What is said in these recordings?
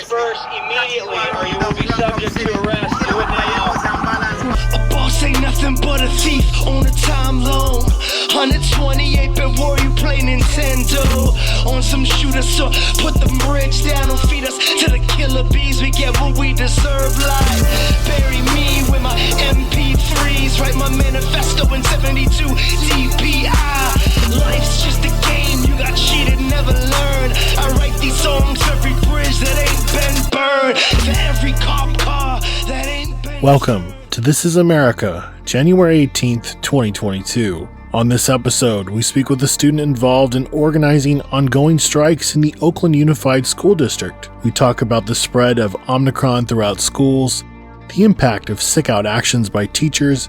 disperse immediately or you will be subject to arrest. Do it now. A boss ain't nothing but a thief on a time loan. 128-bit war, you play Nintendo. On some shooter, so put the bridge down. Don't feed us to the killer bees. We get what we deserve. Like bury me with my MP3s. Write my manifesto in 72 DPI. Life's just a game. You got cheated, never learned. I write these songs for every bridge that ain't been burned. For every cop car that ain't been. Welcome to This is America, January 18th, 2022. On this episode, we speak with a student involved in organizing ongoing strikes in the Oakland Unified School District. We talk about the spread of Omicron throughout schools, the impact of sickout actions by teachers,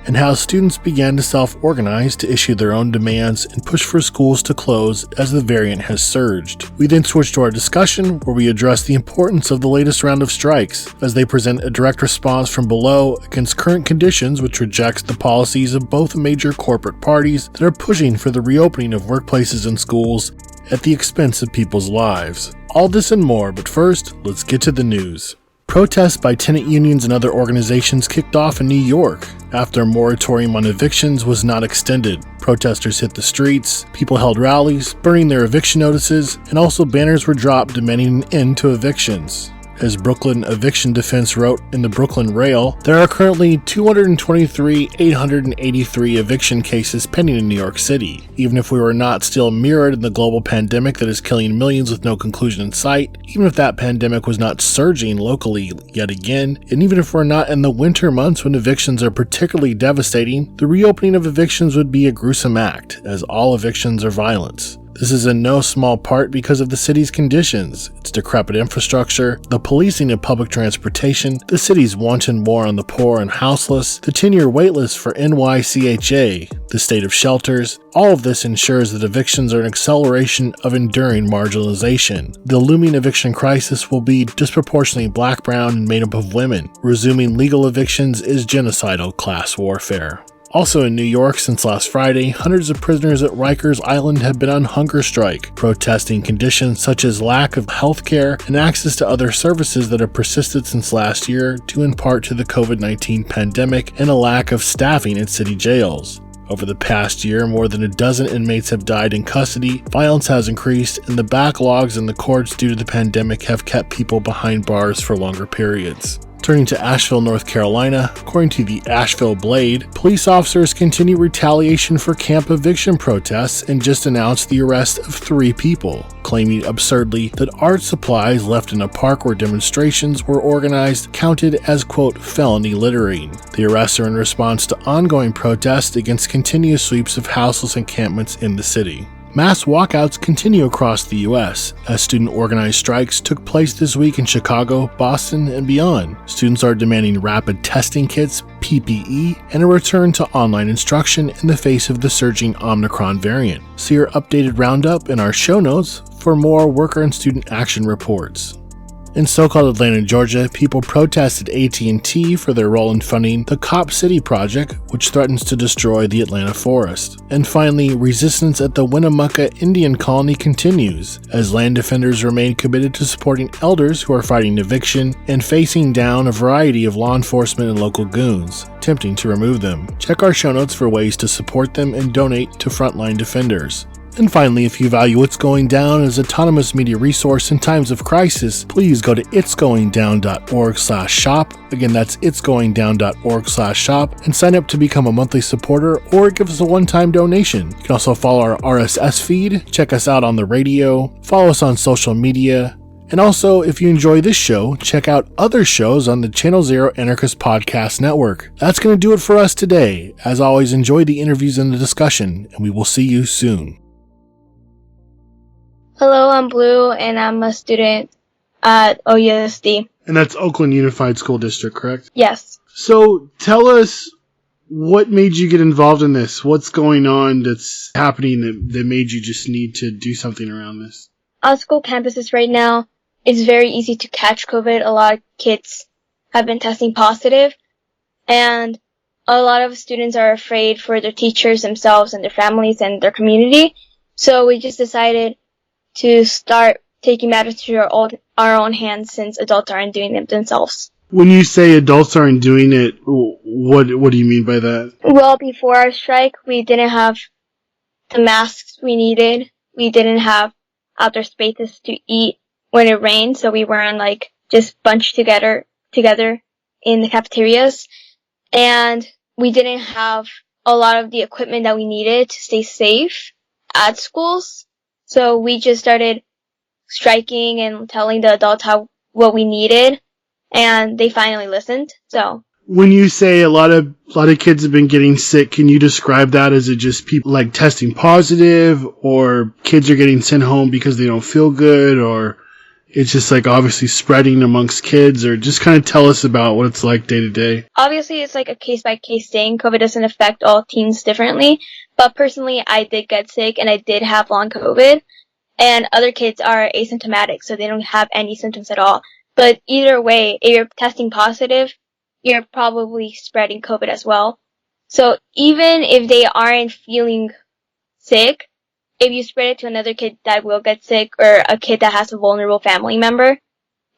and how students began to self-organize to issue their own demands and push for schools to close as the variant has surged. We then switch to our discussion where we address the importance of the latest round of strikes as they present a direct response from below against current conditions which rejects the policies of both major corporate parties that are pushing for the reopening of workplaces and schools at the expense of people's lives. All this and more, but first, let's get to the news. Protests by tenant unions and other organizations kicked off in New York after a moratorium on evictions was not extended. Protesters hit the streets, people held rallies, burning their eviction notices, and also banners were dropped demanding an end to evictions. As Brooklyn Eviction Defense wrote in the Brooklyn Rail, there are currently 223,883 eviction cases pending in New York City. Even if we were not still mirrored in the global pandemic that is killing millions with no conclusion in sight, even if that pandemic was not surging locally yet again, and even if we're not in the winter months when evictions are particularly devastating, the reopening of evictions would be a gruesome act, as all evictions are violence. This is in no small part because of the city's conditions, its decrepit infrastructure, the policing of public transportation, the city's wanton war on the poor and houseless, the 10-year waitlist for NYCHA, the state of shelters. All of this ensures that evictions are an acceleration of enduring marginalization. The looming eviction crisis will be disproportionately black, brown, and made up of women. Resuming legal evictions is genocidal class warfare. Also in New York since last Friday, hundreds of prisoners at Rikers Island have been on hunger strike, protesting conditions such as lack of health care and access to other services that have persisted since last year, due in part to the COVID-19 pandemic and a lack of staffing at city jails. Over the past year, more than a dozen inmates have died in custody, violence has increased, and the backlogs in the courts due to the pandemic have kept people behind bars for longer periods. Turning to Asheville, North Carolina, according to the Asheville Blade, police officers continue retaliation for camp eviction protests and just announced the arrest of 3 people, claiming absurdly that art supplies left in a park where demonstrations were organized counted as, quote, felony littering. The arrests are in response to ongoing protests against continuous sweeps of houseless encampments in the city. Mass walkouts continue across the U.S. as student-organized strikes took place this week in Chicago, Boston, and beyond. Students are demanding rapid testing kits, PPE, and a return to online instruction in the face of the surging Omicron variant. See our updated roundup in our show notes for more worker and student action reports. In so-called Atlanta, Georgia, people protested AT&T for their role in funding the Cop City project, which threatens to destroy the Atlanta forest. And finally, resistance at the Winnemucca Indian Colony continues, as land defenders remain committed to supporting elders who are fighting eviction and facing down a variety of law enforcement and local goons, attempting to remove them. Check our show notes for ways to support them and donate to frontline defenders. And finally, if you value It's Going Down as an autonomous media resource in times of crisis, please go to itsgoingdown.org/shop. Again, that's itsgoingdown.org/shop and sign up to become a monthly supporter or give us a one-time donation. You can also follow our RSS feed, check us out on the radio, follow us on social media, and also, if you enjoy this show, check out other shows on the Channel Zero Anarchist Podcast Network. That's going to do it for us today. As always, enjoy the interviews and the discussion, and we will see you soon. Hello, I'm Blue, and I'm a student at OUSD. And that's Oakland Unified School District, correct? Yes. So tell us what made you get involved in this? What's going on that's happening that made you just need to do something around this? On school campuses right now, it's very easy to catch COVID. A lot of kids have been testing positive, and a lot of students are afraid for their teachers themselves and their families and their community. So we just decided to start taking matters to our own hands since adults aren't doing them themselves. When you say adults aren't doing it, what do you mean by that? Well, before our strike, we didn't have the masks we needed. We didn't have outdoor spaces to eat when it rained, so we weren't like just bunched together in the cafeterias. And we didn't have a lot of the equipment that we needed to stay safe at schools. So we just started striking and telling the adults what we needed, and they finally listened. So when you say a lot of kids have been getting sick, can you describe that? Is it just people like testing positive, or kids are getting sent home because they don't feel good, or it's just like obviously spreading amongst kids, or just kind of tell us about what it's like day to day? Obviously, it's like a case-by-case thing. COVID doesn't affect all teens differently. But personally, I did get sick and I did have long COVID. And other kids are asymptomatic, so they don't have any symptoms at all. But either way, if you're testing positive, you're probably spreading COVID as well. So even if they aren't feeling sick, if you spread it to another kid that will get sick or a kid that has a vulnerable family member,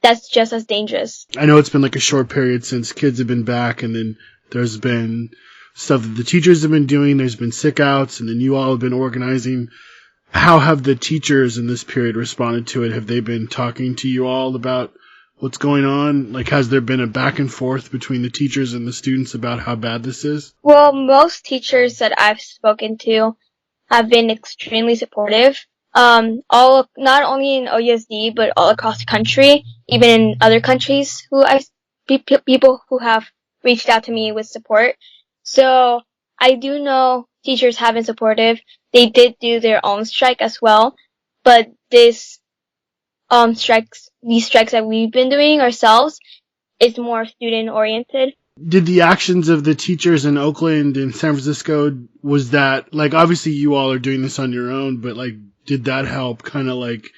that's just as dangerous. I know it's been like a short period since kids have been back, and then there's been stuff that the teachers have been doing. There's been sickouts, and then you all have been organizing. How have the teachers in this period responded to it? Have they been talking to you all about what's going on? Like, has there been a back and forth between the teachers and the students about how bad this is? Well, most teachers that I've spoken to have been extremely supportive. Not only in OUSD, but all across the country, even in other countries people who have reached out to me with support. So I do know teachers have been supportive. They did do their own strike as well, but these strikes that we've been doing ourselves is more student oriented. Did the actions of the teachers in Oakland and San Francisco, was that, like, obviously you all are doing this on your own, but like, did that help kind of like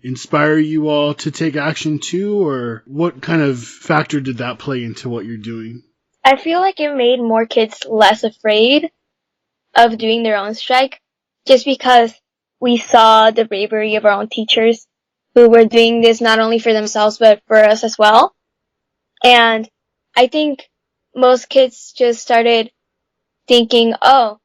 inspire you all to take action too, or what kind of factor did that play into what you're doing? I feel like it made more kids less afraid of doing their own strike, just because we saw the bravery of our own teachers who were doing this not only for themselves, but for us as well. And I think most kids just started thinking, oh,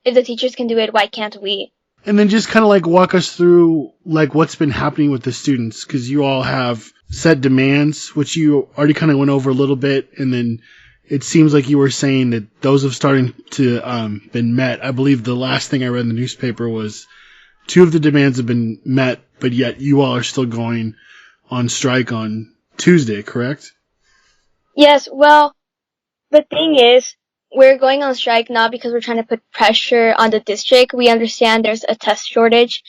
if the teachers can do it, why can't we? And then just kind of like walk us through like what's been happening with the students, because you all have set demands, which you already kind of went over a little bit, and then it seems like you were saying that those have started to been met. I believe the last thing I read in the newspaper was 2 of the demands have been met, but yet you all are still going on strike on Tuesday, correct? Yes, well, the thing is, we're going on strike not because we're trying to put pressure on the district. We understand there's a test shortage.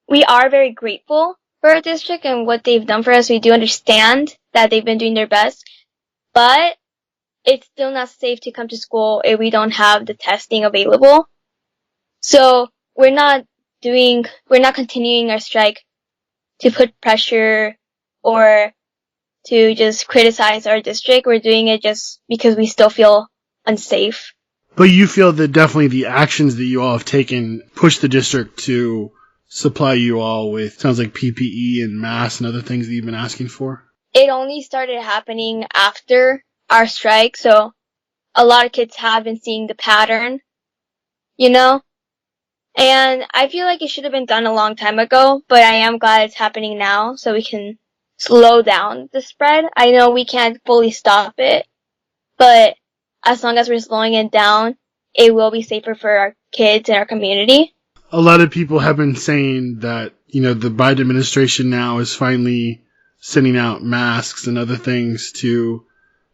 We are very grateful for our district and what they've done for us. We do understand that they've been doing their best, but it's still not safe to come to school if we don't have the testing available. So we're not continuing our strike to put pressure or to just criticize our district. We're doing it just because we still feel unsafe. But you feel that definitely the actions that you all have taken push the district to supply you all with, sounds like PPE and masks and other things that you've been asking for? It only started happening after our strike, so a lot of kids have been seeing the pattern, you know? And I feel like it should have been done a long time ago, but I am glad it's happening now so we can slow down the spread. I know we can't fully stop it, but as long as we're slowing it down, it will be safer for our kids and our community. A lot of people have been saying that, you know, the Biden administration now is finally sending out masks and other things to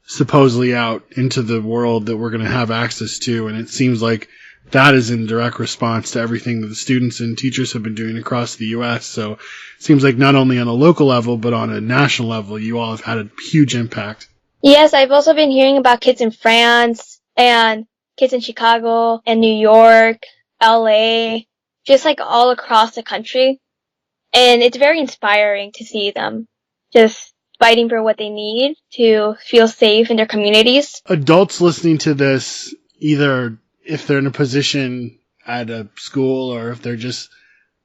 supposedly out into the world that we're going to have access to. And it seems like that is in direct response to everything that the students and teachers have been doing across the U.S. So it seems like not only on a local level, but on a national level, you all have had a huge impact. Yes, I've also been hearing about kids in France and kids in Chicago and New York, LA, just like all across the country. And it's very inspiring to see them just fighting for what they need to feel safe in their communities. Adults listening to this, either if they're in a position at a school or if they're just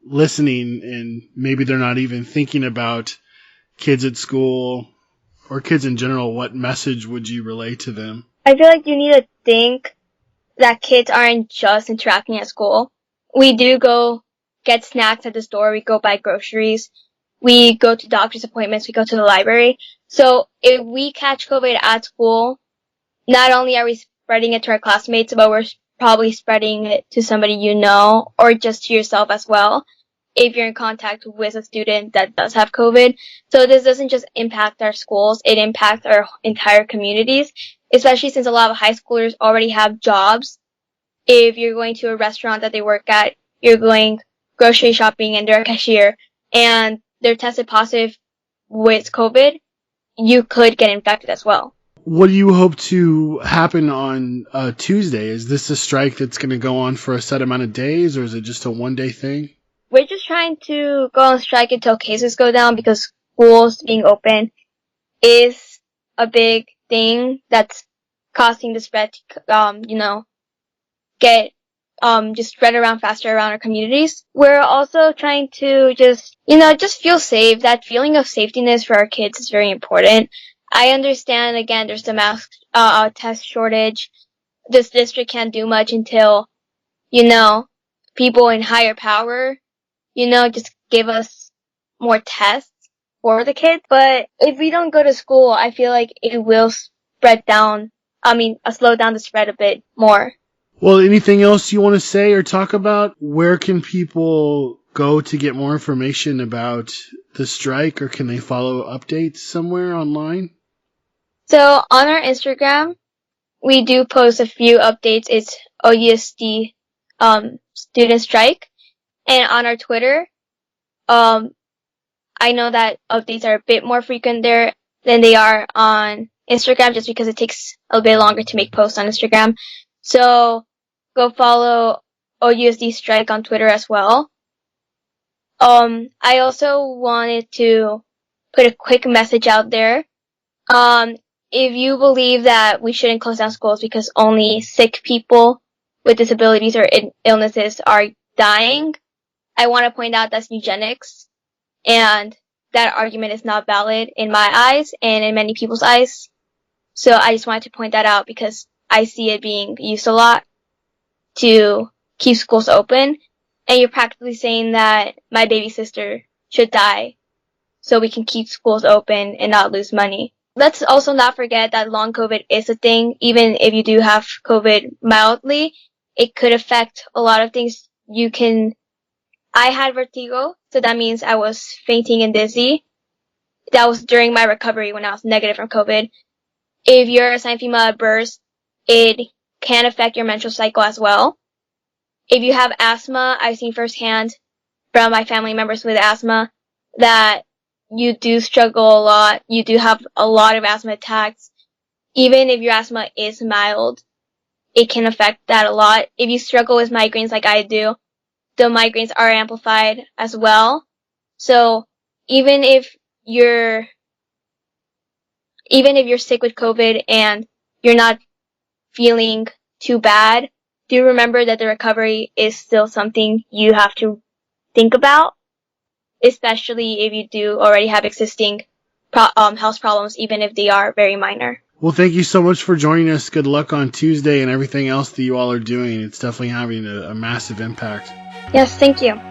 listening and maybe they're not even thinking about kids at school or kids in general, what message would you relay to them? I feel like you need to think that kids aren't just interacting at school. We do go get snacks at the store. We go buy groceries. We go to doctor's appointments. We go to the library. So if we catch COVID at school, not only are we spreading it to our classmates, but we're probably spreading it to somebody you know or just to yourself as well if you're in contact with a student that does have COVID. So this doesn't just impact our schools, it impacts our entire communities, especially since a lot of high schoolers already have jobs. If you're going to a restaurant that they work at, you're going grocery shopping and they're a cashier and they're tested positive with COVID, you could get infected as well. What do you hope to happen on Tuesday? Is this a strike that's going to go on for a set amount of days, or is it just a one-day thing? We're just trying to go on strike until cases go down because schools being open is a big thing that's causing the spread to, get just spread around faster around our communities. We're also trying to just feel safe. That feeling of safetiness for our kids is very important. I understand, again, there's the mask test shortage. This district can't do much until, people in higher power, just give us more tests for the kids. But if we don't go to school, I feel like it will slow down the spread a bit more. Well, anything else you want to say or talk about? Where can people go to get more information about the strike, or can they follow updates somewhere online? So on our Instagram, we do post a few updates. It's OUSD student strike. And on our Twitter, I know that updates are a bit more frequent there than they are on Instagram just because it takes a bit longer to make posts on Instagram. So go follow OUSD strike on Twitter as well. I also wanted to put a quick message out there. If you believe that we shouldn't close down schools because only sick people with disabilities or illnesses are dying, I want to point out that's eugenics, and that argument is not valid in my eyes and in many people's eyes. So I just wanted to point that out because I see it being used a lot to keep schools open, and you're practically saying that my baby sister should die so we can keep schools open and not lose money. Let's also not forget that long COVID is a thing. Even if you do have COVID mildly, it could affect a lot of things. I had vertigo, so that means I was fainting and dizzy. That was during my recovery when I was negative from COVID. If you're a lymphoma burst, it can affect your menstrual cycle as well. If you have asthma, I've seen firsthand from my family members with asthma that you do struggle a lot. You do have a lot of asthma attacks. Even if your asthma is mild, it can affect that a lot. If you struggle with migraines like I do, the migraines are amplified as well. So even if you're sick with COVID and you're not feeling too bad, do remember that the recovery is still something you have to think about, especially if you do already have existing health problems, even if they are very minor. Well, thank you so much for joining us. Good luck on Tuesday and everything else that you all are doing. It's definitely having a massive impact. Yes, thank you.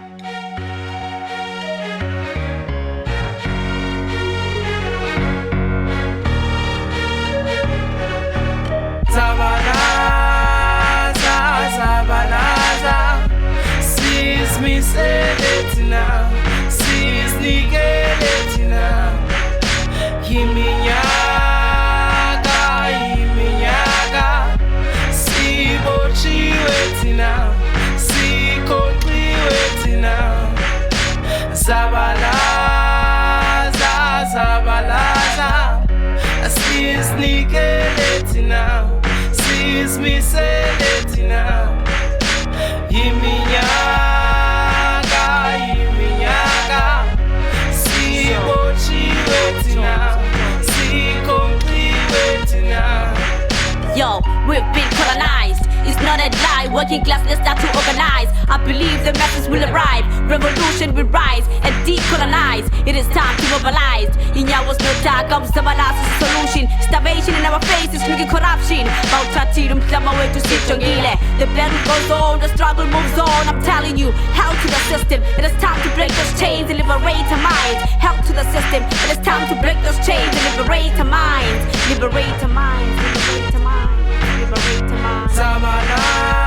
Yo, we've been colonized. It's on that lie. Working class, let's start to organize. I believe the masses will arrive. Revolution will rise and decolonize. It is time to mobilize. Inya was no talk, I'm stabilized as a solution. Starvation in our faces, looking corruption. About Tatirum, my way to sit on Gile. The battle goes on, the struggle moves on. I'm telling you, help to the system. It is time to break those chains and liberate our minds. Help to the system. It is time to break those chains and liberate our minds. Liberate our minds. Liberate our minds. Liberate our minds. Sabalaza,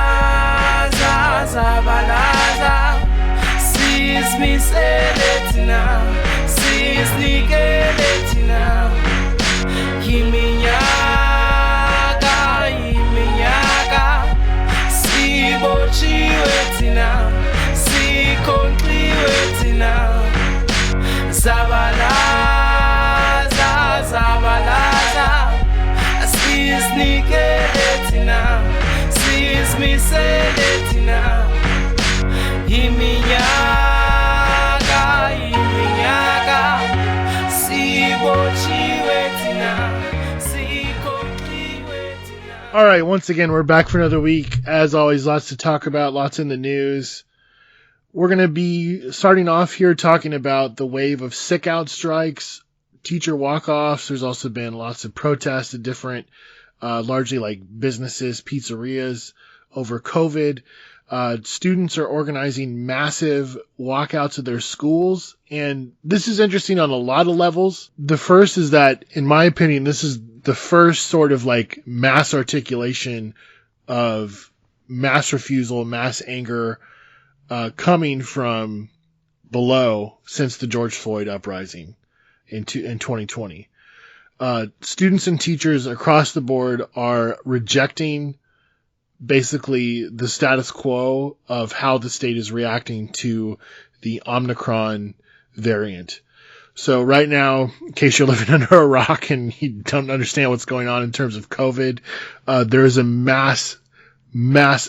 sabalaza. Seize me, seletina. Seize me, geletina. Yiminyaka, yiminyaka. Sibochi wetina. Sikonkli wetina. Sabalaza, sabalaza. Seize me, geletina. Seize me, seletina. Yiminyaka, yiminyaka. Sibochi wetina. Sikonkli wetina. All right, once again, we're back for another week. As always, lots to talk about, lots in the news. We're going to be starting off here talking about the wave of sickout strikes, teacher walk-offs. There's also been lots of protests at different, largely like businesses, pizzerias over COVID. Students are organizing massive walkouts of their schools. And this is interesting on a lot of levels. The first is that, in my opinion, this is the first sort of like mass articulation of mass refusal, mass anger, coming from below since the George Floyd uprising in 2020. Students and teachers across the board are rejecting basically the status quo of how the state is reacting to the Omicron variant. So right now, in case you're living under a rock and you don't understand what's going on in terms of COVID, there is a mass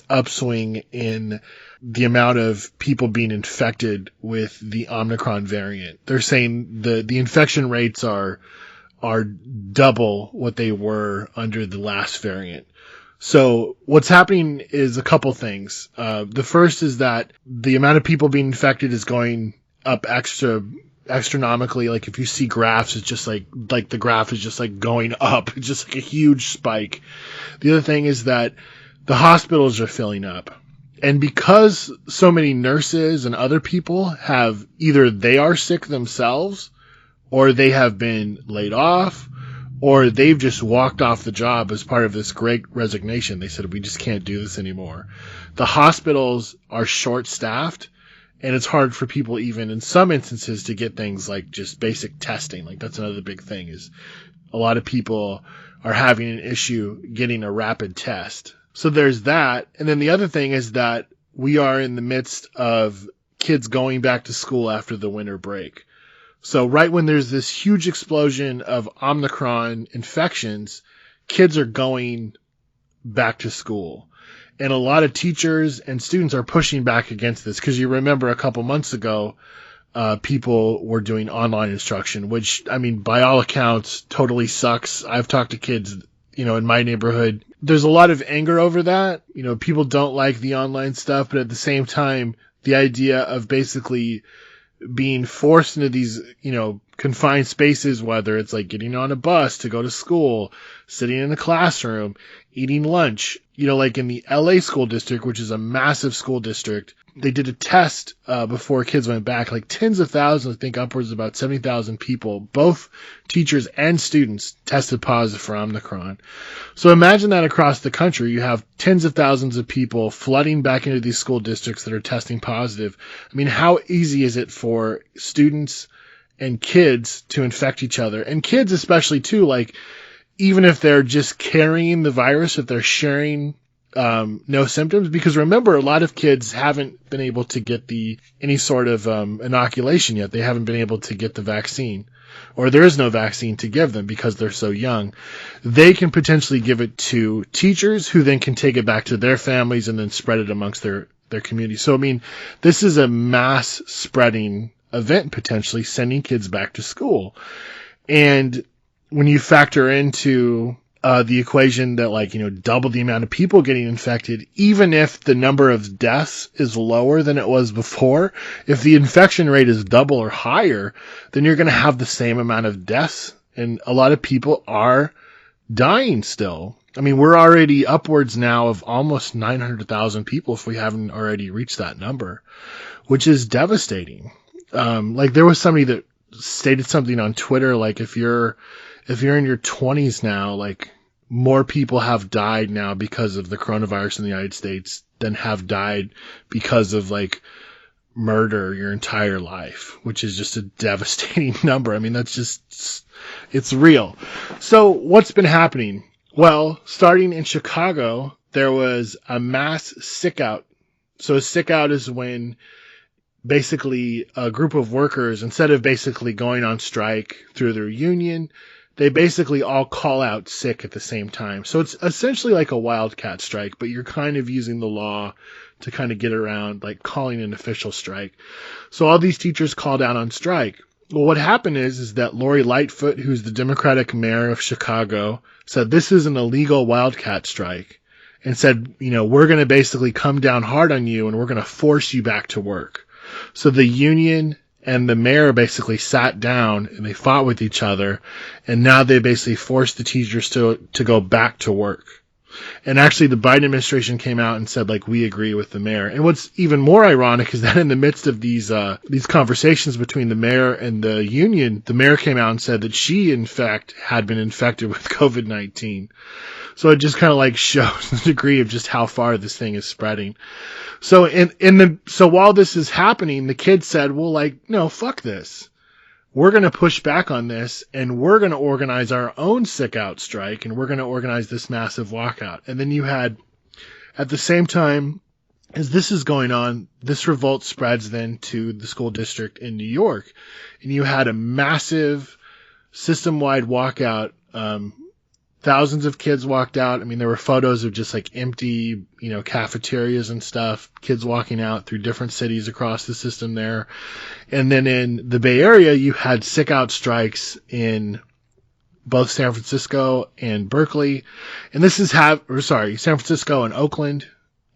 upswing in the amount of people being infected with the Omicron variant. They're saying the infection rates are double what they were under the last variant. So what's happening is a couple things. The first is that the amount of people being infected is going up astronomically. Like if you see graphs, it's just like the graph is just like going up. It's just like a huge spike. The other thing is that the hospitals are filling up. And because so many nurses and other people have either they are sick themselves or they have been laid off or they've just walked off the job as part of this great resignation. They said, we just can't do this anymore. The hospitals are short-staffed and it's hard for people even in some instances to get things like just basic testing. Like that's another big thing is a lot of people are having an issue getting a rapid test. So there's that. And then the other thing is that we are in the midst of kids going back to school after the winter break. So right when there's this huge explosion of Omicron infections, kids are going back to school. And a lot of teachers and students are pushing back against this because you remember a couple months ago, people were doing online instruction, which, I mean, by all accounts, totally sucks. I've talked to kids, in my neighborhood. There's a lot of anger over that. People don't like the online stuff, but at the same time, the idea of basically being forced into these, confined spaces, whether it's like getting on a bus to go to school, sitting in a classroom, eating lunch, like in the LA school district, which is a massive school district, they did a test before kids went back, like tens of thousands, I think upwards of about 70,000 people, both teachers and students tested positive for Omicron. So imagine that across the country, you have tens of thousands of people flooding back into these school districts that are testing positive. I mean, how easy is it for students and kids to infect each other? And kids especially too, like even if they're just carrying the virus, if they're sharing no symptoms, because remember, a lot of kids haven't been able to get any sort of inoculation yet. They haven't been able to get the vaccine, or there is no vaccine to give them because they're so young. They can potentially give it to teachers who then can take it back to their families and then spread it amongst their community. So, I mean, this is a mass spreading event, potentially sending kids back to school. And when you factor into the equation that like, double the amount of people getting infected, even if the number of deaths is lower than it was before, if the infection rate is double or higher, then you're going to have the same amount of deaths. And a lot of people are dying still. I mean, we're already upwards now of almost 900,000 people if we haven't already reached that number, which is devastating. Like there was somebody that stated something on Twitter, like if you're in your 20s now, like more people have died now because of the coronavirus in the United States than have died because of like murder your entire life, which is just a devastating number. I mean, that's just, it's real. So what's been happening? Well, starting in Chicago, there was a mass sickout. So a sickout is when basically a group of workers, instead of basically going on strike through their union, they basically all call out sick at the same time. So it's essentially like a wildcat strike, but you're kind of using the law to kind of get around like calling an official strike. So all these teachers called out on strike. Well, what happened is that Lori Lightfoot, who's the Democratic mayor of Chicago, said this is an illegal wildcat strike and said, we're going to basically come down hard on you and we're going to force you back to work. So the union and the mayor basically sat down and they fought with each other, and now they basically forced the teachers to go back to work. And actually the Biden administration came out and said, like, we agree with the mayor. And what's even more ironic is that in the midst of these conversations between the mayor and the union, the mayor came out and said that she, in fact, had been infected with COVID-19. So it just kind of like shows the degree of just how far this thing is spreading. So so while this is happening, the kids said, well, like, no, fuck this. We're going to push back on this, and we're going to organize our own sick-out strike, and we're going to organize this massive walkout. And then you had, at the same time as this is going on, this revolt spreads then to the school district in New York. And you had a massive system-wide walkout. Thousands of kids walked out. I mean, there were photos of just like empty, cafeterias and stuff, kids walking out through different cities across the system there. And then in the Bay Area, you had sick-out strikes in both San Francisco and Berkeley. And this is San Francisco and Oakland.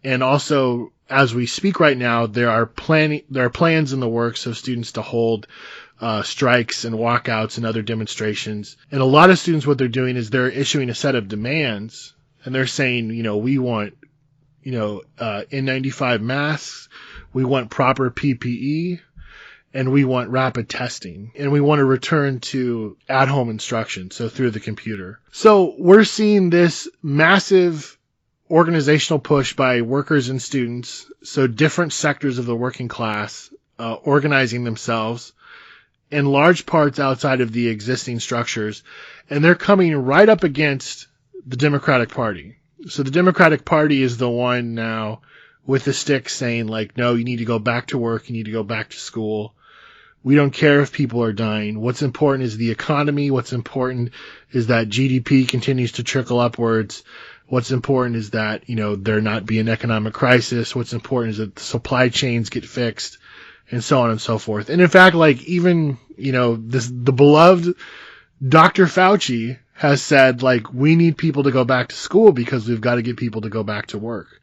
And also, as we speak right now, there are plans in the works of students to hold strikes and walkouts and other demonstrations. And a lot of students, what they're doing is they're issuing a set of demands, and they're saying, we want, N95 masks, we want proper PPE, and we want rapid testing, and we want to return to at-home instruction, so through the computer. So we're seeing this massive organizational push by workers and students, so different sectors of the working class organizing themselves in large parts outside of the existing structures, and they're coming right up against the Democratic Party. So the Democratic Party is the one now with the stick saying, like, no, you need to go back to work, you need to go back to school. We don't care if people are dying. What's important is the economy. What's important is that GDP continues to trickle upwards. What's important is that, there not be an economic crisis. What's important is that the supply chains get fixed, and so on and so forth. And in fact, like even, the beloved Dr. Fauci has said, like, we need people to go back to school because we've got to get people to go back to work.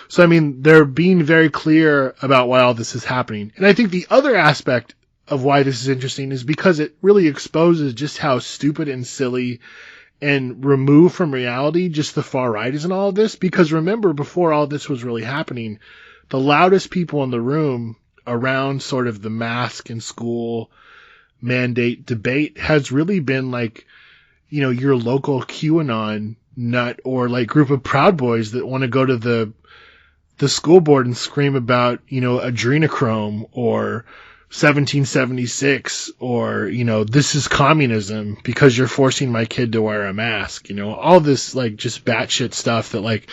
So, I mean, they're being very clear about why all this is happening. And I think the other aspect of why this is interesting is because it really exposes just how stupid and silly and removed from reality just the far right is in all of this. Because remember, before all this was really happening, the loudest people in the room around sort of the mask and school mandate debate has really been like, your local QAnon nut or like group of Proud Boys that want to go to the school board and scream about, adrenochrome or 1776 or, this is communism because you're forcing my kid to wear a mask, all this like just batshit stuff that like,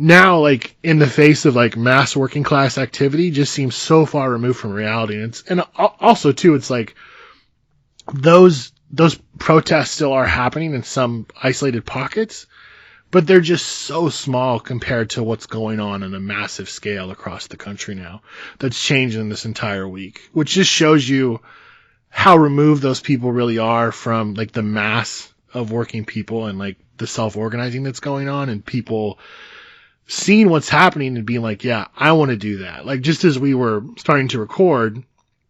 now, like, in the face of, like, mass working class activity just seems so far removed from reality. And also, too, it's like those protests still are happening in some isolated pockets, but they're just so small compared to what's going on a massive scale across the country now that's changing this entire week, which just shows you how removed those people really are from, like, the mass of working people and, like, the self-organizing that's going on and people seeing what's happening and being like, yeah, I want to do that. Like, just as we were starting to record,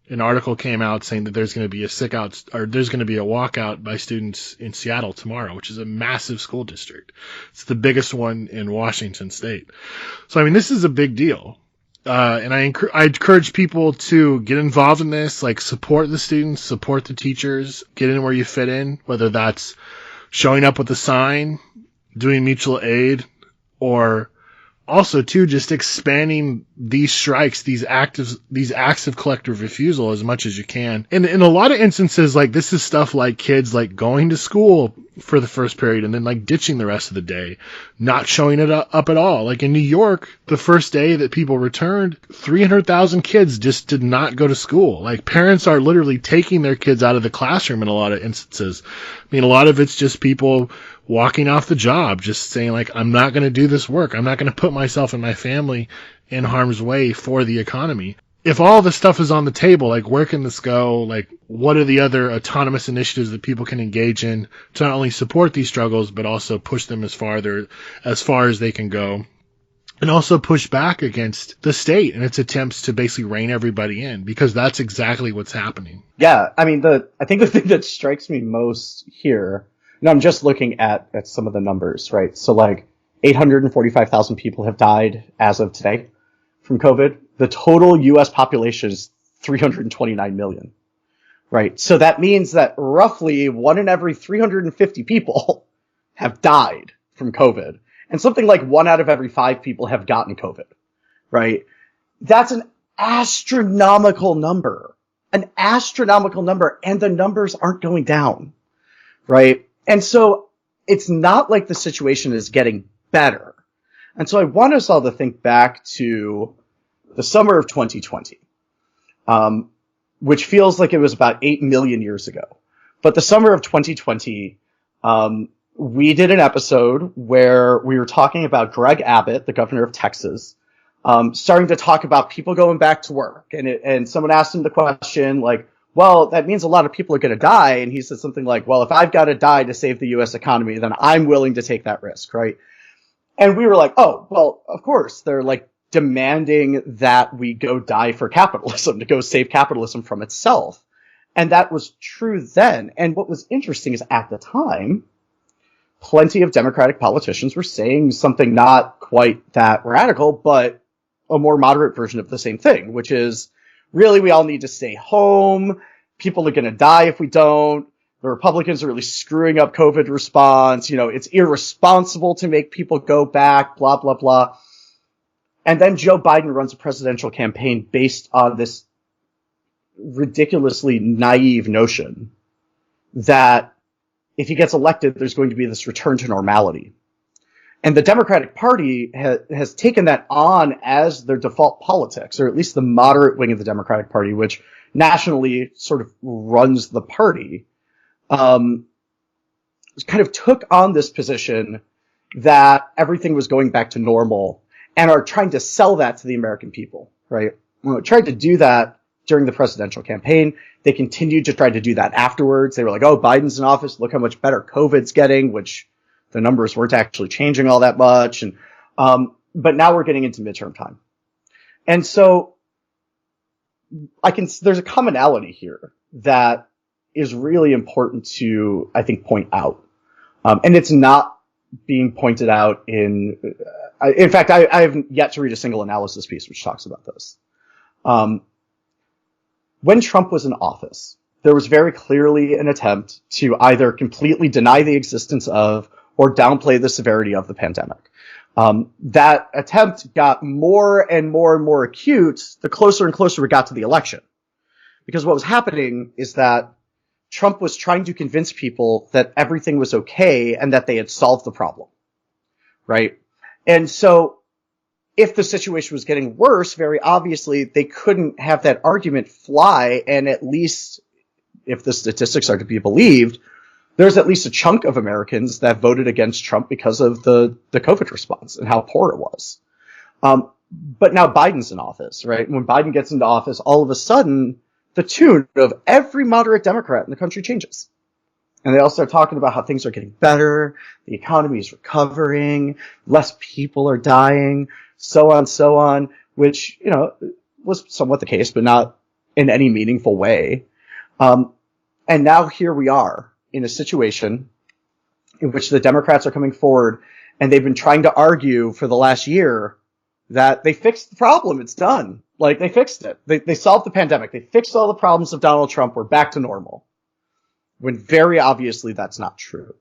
an article came out saying that there's going to be a sickout, or there's going to be a walkout by students in Seattle tomorrow, which is a massive school district. It's the biggest one in Washington state. So, I mean, this is a big deal. And I encourage people to get involved in this, like support the students, support the teachers, get in where you fit in, whether that's showing up with a sign, doing mutual aid, or also, too, just expanding these strikes, these acts of collective refusal as much as you can. And in a lot of instances, like, this is stuff like kids, like, going to school for the first period and then, like, ditching the rest of the day, not showing it up at all. Like, in New York, the first day that people returned, 300,000 kids just did not go to school. Like, parents are literally taking their kids out of the classroom in a lot of instances. I mean, a lot of it's just people walking off the job, just saying, like, I'm not going to do this work. I'm not going to put myself and my family in harm's way for the economy. If all this stuff is on the table, like, where can this go? Like, what are the other autonomous initiatives that people can engage in to not only support these struggles, but also push them as far as they can go? And also push back against the state and its attempts to basically rein everybody in, because that's exactly what's happening. Yeah, I mean, I think the thing that strikes me most here, and I'm just looking at some of the numbers, right? So, like, 845,000 people have died as of today from COVID. The total U.S. population is 329 million, right? So that means that roughly 1 in every 350 people have died from COVID. And something like 1 out of every 5 people have gotten COVID, right? That's an astronomical number. And the numbers aren't going down, right? And so it's not like the situation is getting better. And so I want us all to think back to the summer of 2020, which feels like it was about 8 million years ago. But the summer of 2020, we did an episode where we were talking about Greg Abbott, the governor of Texas, starting to talk about people going back to work. And someone asked him the question, like, well, that means a lot of people are going to die. And he said something like, well, if I've got to die to save the U.S. economy, then I'm willing to take that risk, right? And we were like, oh, well, of course, they're like demanding that we go die for capitalism, to go save capitalism from itself. And that was true then. And what was interesting is at the time, plenty of Democratic politicians were saying something not quite that radical, but a more moderate version of the same thing, which is, really, we all need to stay home. People are going to die if we don't. The Republicans are really screwing up COVID response. You know, it's irresponsible to make people go back, blah, blah, blah. And then Joe Biden runs a presidential campaign based on this ridiculously naive notion that if he gets elected, there's going to be this return to normality. And the Democratic Party has taken that on as their default politics, or at least the moderate wing of the Democratic Party, which nationally sort of runs the party, kind of took on this position that everything was going back to normal and are trying to sell that to the American people, right? Well, tried to do that during the presidential campaign. They continued to try to do that afterwards. They were like, oh, Biden's in office. Look how much better COVID's getting, which the numbers weren't actually changing all that much. And, but now we're getting into midterm time. And so there's a commonality here that is really important to, I think, point out. And it's not being pointed out in fact, I have yet to read a single analysis piece which talks about this. When Trump was in office, there was very clearly an attempt to either completely deny the existence of or downplay the severity of the pandemic. That attempt got more and more and more acute the closer and closer we got to the election. Because what was happening is that Trump was trying to convince people that everything was okay and that they had solved the problem, right? And so if the situation was getting worse, very obviously they couldn't have that argument fly. And at least, if the statistics are to be believed, there's at least a chunk of Americans that voted against Trump because of the COVID response and how poor it was. But now Biden's in office, right? When Biden gets into office, all of a sudden, the tune of every moderate Democrat in the country changes. And they all start talking about how things are getting better, the economy is recovering, less people are dying, so on, which, you know, was somewhat the case, but not in any meaningful way. And now here we are in a situation in which the Democrats are coming forward, and they've been trying to argue for the last year that they fixed the problem. It's done. Like, they fixed it. They solved the pandemic. They fixed all the problems of Donald Trump. We're back to normal. When very obviously that's not true.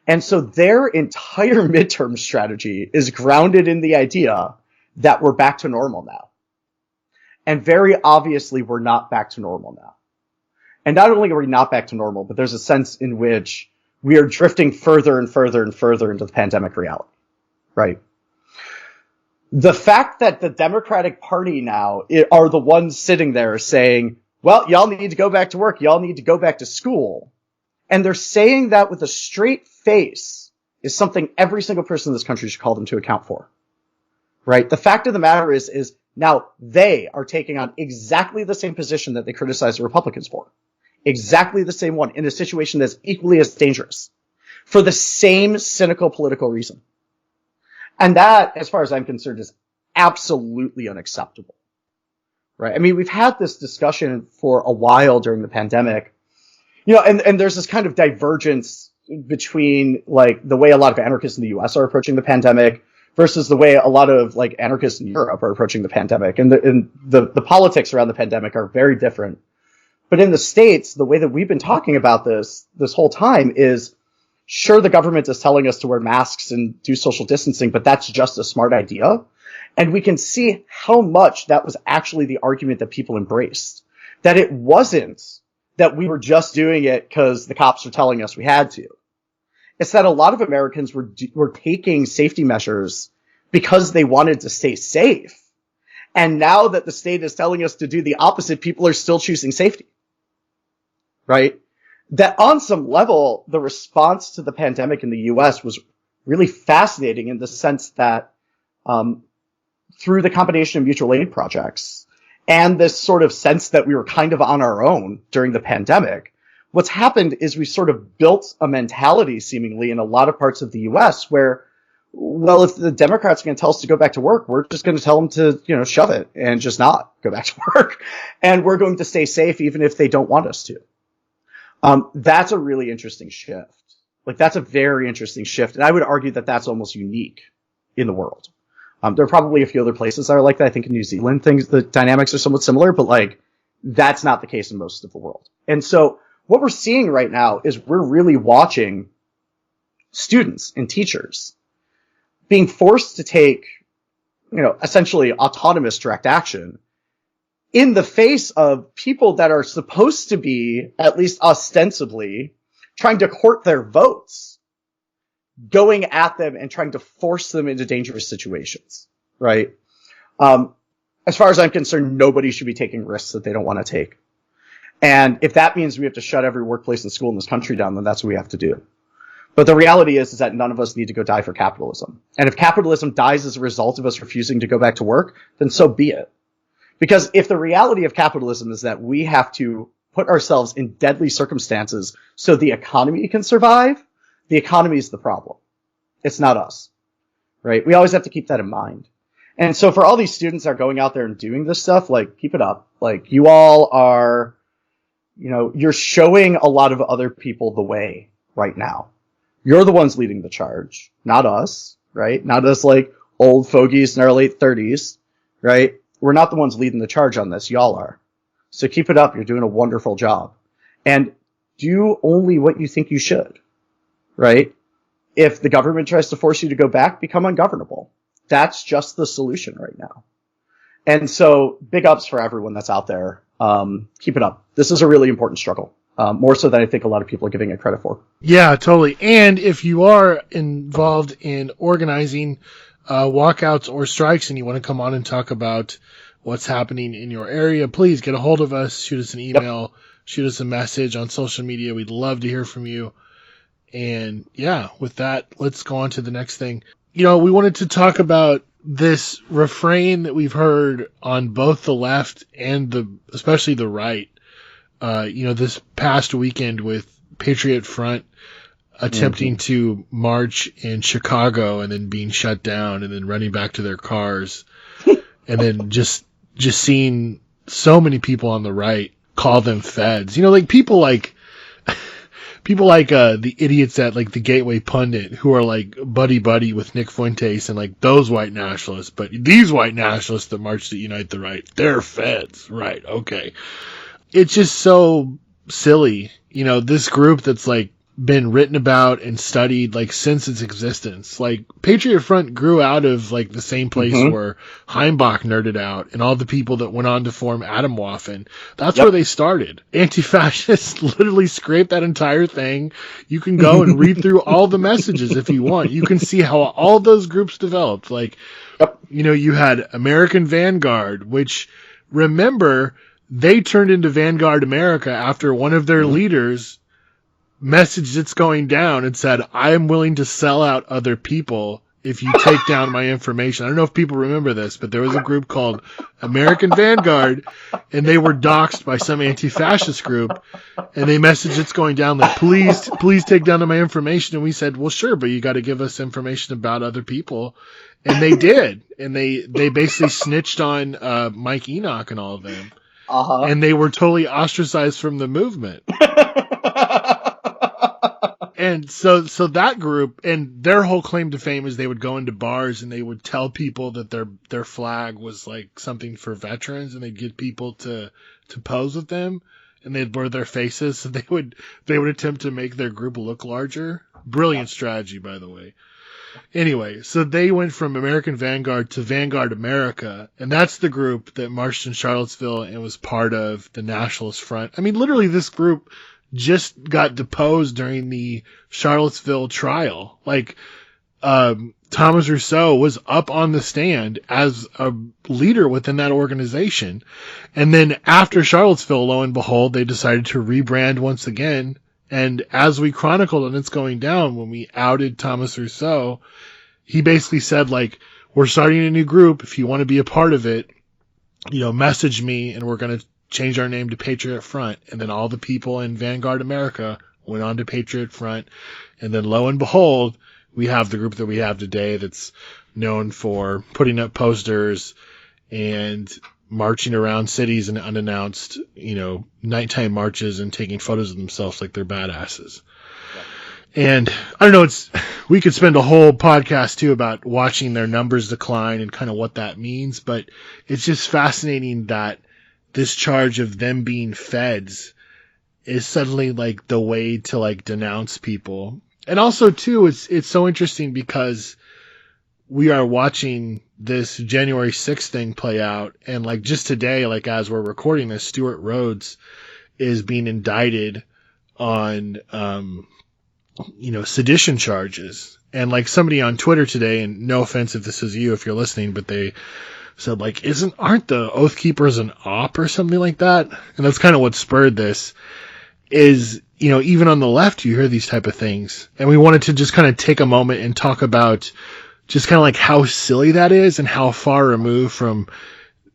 And so their entire midterm strategy is grounded in the idea that we're back to normal now. And very obviously we're not back to normal now. And not only are we not back to normal, but there's a sense in which we are drifting further and further and further into the pandemic reality, right? The fact that the Democratic Party now are the ones sitting there saying, well, y'all need to go back to work, y'all need to go back to school, and they're saying that with a straight face, is something every single person in this country should call them to account for, right? The fact of the matter is now they are taking on exactly the same position that they criticize the Republicans for. Exactly the same one in a situation that's equally as dangerous for the same cynical political reason. And that, as far as I'm concerned, is absolutely unacceptable, right? I mean, we've had this discussion for a while during the pandemic, you know, and there's this kind of divergence between like the way a lot of anarchists in the US are approaching the pandemic versus the way a lot of like anarchists in Europe are approaching the pandemic. And the politics around the pandemic are very different. But in the States, the way that we've been talking about this whole time is, sure, the government is telling us to wear masks and do social distancing, but that's just a smart idea. And we can see how much that was actually the argument that people embraced. That it wasn't that we were just doing it because the cops were telling us we had to. It's that a lot of Americans were taking safety measures because they wanted to stay safe. And now that the state is telling us to do the opposite, people are still choosing safety. Right? That on some level, the response to the pandemic in the US was really fascinating in the sense that, through the combination of mutual aid projects and this sort of sense that we were kind of on our own during the pandemic, what's happened is we sort of built a mentality seemingly in a lot of parts of the US where, well, if the Democrats are going to tell us to go back to work, we're just going to tell them to, you know, shove it and just not go back to work. And we're going to stay safe even if they don't want us to. That's a really interesting shift. Like, that's a very interesting shift. And I would argue that that's almost unique in the world. There are probably a few other places that are like that. I think in New Zealand, the dynamics are somewhat similar, but like, that's not the case in most of the world. And so what we're seeing right now is we're really watching students and teachers being forced to take, you know, essentially autonomous direct action in the face of people that are supposed to be, at least ostensibly, trying to court their votes, going at them and trying to force them into dangerous situations, right? As far as I'm concerned, nobody should be taking risks that they don't want to take. And if that means we have to shut every workplace and school in this country down, then that's what we have to do. But the reality is that none of us need to go die for capitalism. And if capitalism dies as a result of us refusing to go back to work, then so be it. Because if the reality of capitalism is that we have to put ourselves in deadly circumstances so the economy can survive, the economy is the problem. It's not us, right? We always have to keep that in mind. And so for all these students that are going out there and doing this stuff, like, keep it up. Like, you all are, you know, you're showing a lot of other people the way right now. You're the ones leading the charge, not us, right? Not us like old fogies in our late 30s, right? We're not the ones leading the charge on this. Y'all are. So keep it up. You're doing a wonderful job. And do only what you think you should, right? If the government tries to force you to go back, become ungovernable. That's just the solution right now. And so big ups for everyone that's out there. Keep it up. This is a really important struggle. More so than I think a lot of people are giving it credit for. Yeah, totally. And if you are involved in organizing walkouts or strikes and you want to come on and talk about what's happening in your area, please get a hold of us, shoot us an email, shoot us a message on social media. We'd love to hear from you. And yeah, with that, let's go on to the next thing. You know, we wanted to talk about this refrain that we've heard on both the left and especially the right. You know, this past weekend with Patriot Front attempting to march in Chicago and then being shut down and then running back to their cars and then just seeing so many people on the right call them feds. You know, like people like the idiots at like the Gateway Pundit who are like buddy with Nick Fuentes and like those white nationalists, but these white nationalists that march to unite the right, they're feds. Right. Okay. It's just so silly. You know, this group that's like been written about and studied like since its existence. Like Patriot Front grew out of like the same place where Heimbach nerded out and all the people that went on to form Atomwaffen. That's where they started. Anti-fascists literally scraped that entire thing. You can go and read through all the messages if you want. You can see how all those groups developed. Like, you know, you had American Vanguard, which remember they turned into Vanguard America after one of their leaders messaged it's going down and said, I am willing to sell out other people if you take down my information. I don't know if people remember this, but there was a group called American Vanguard and they were doxxed by some anti-fascist group and they messaged it's going down like, please take down my information. And we said, well, sure, but you got to give us information about other people. And they did. And they basically snitched on Mike Enoch and all of them. And they were totally ostracized from the movement. And so that group, and their whole claim to fame is they would go into bars and they would tell people that their flag was like something for veterans, and they'd get people to pose with them, and they'd blur their faces, so they would attempt to make their group look larger. Brilliant strategy, by the way. Anyway, so they went from American Vanguard to Vanguard America, and that's the group that marched in Charlottesville and was part of the Nationalist Front. I mean, literally this group just got deposed during the Charlottesville trial. Like, Thomas Rousseau was up on the stand as a leader within that organization. And then after Charlottesville, lo and behold, they decided to rebrand once again. And as we chronicled on It's Going Down, when we outed Thomas Rousseau, he basically said, like, we're starting a new group. If you want to be a part of it, you know, message me and we're going to change our name to Patriot Front. And then all the people in Vanguard America went on to Patriot Front. And then lo and behold, we have the group that we have today that's known for putting up posters and marching around cities in unannounced, you know, nighttime marches and taking photos of themselves like they're badasses. And I don't know, we could spend a whole podcast too about watching their numbers decline and kind of what that means, but it's just fascinating that this charge of them being feds is suddenly like the way to like denounce people. And also too, it's so interesting because we are watching this January 6th thing play out. And like just today, like as we're recording this, Stuart Rhodes is being indicted on, you know, sedition charges. And like somebody on Twitter today, and no offense if this is you, if you're listening, but they said like, aren't the Oath Keepers an op or something like that? And that's kind of what spurred this is, you know, even on the left, you hear these type of things. And we wanted to just kind of take a moment and talk about just kind of like how silly that is and how far removed from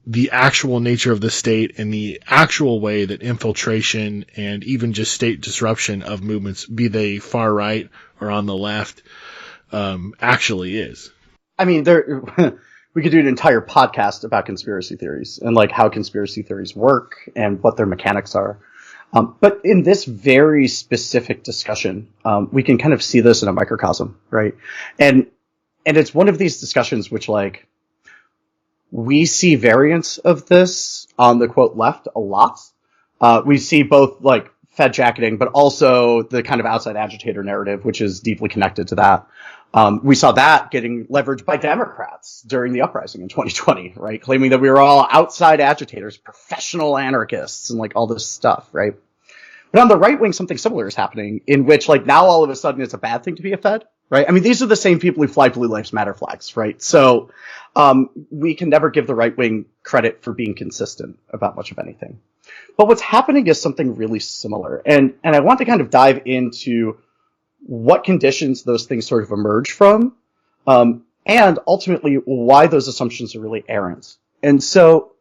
the actual nature of the state and the actual way that infiltration and even just state disruption of movements, be they far right or on the left, actually is. I mean, we could do an entire podcast about conspiracy theories and like how conspiracy theories work and what their mechanics are. But in this very specific discussion, we can kind of see this in a microcosm, right? And it's one of these discussions which like, we see variants of this on the quote left a lot. We see both like Fed jacketing, but also the kind of outside agitator narrative, which is deeply connected to that. We saw that getting leveraged by Democrats during the uprising in 2020, right? Claiming that we were all outside agitators, professional anarchists, and like all this stuff, right? But on the right wing, something similar is happening in which like now all of a sudden it's a bad thing to be a Fed, right? I mean, these are the same people who fly Blue Lives Matter flags, right? So, we can never give the right wing credit for being consistent about much of anything. But what's happening is something really similar. And I want to kind of dive into what conditions those things sort of emerge from, and ultimately why those assumptions are really errant. And so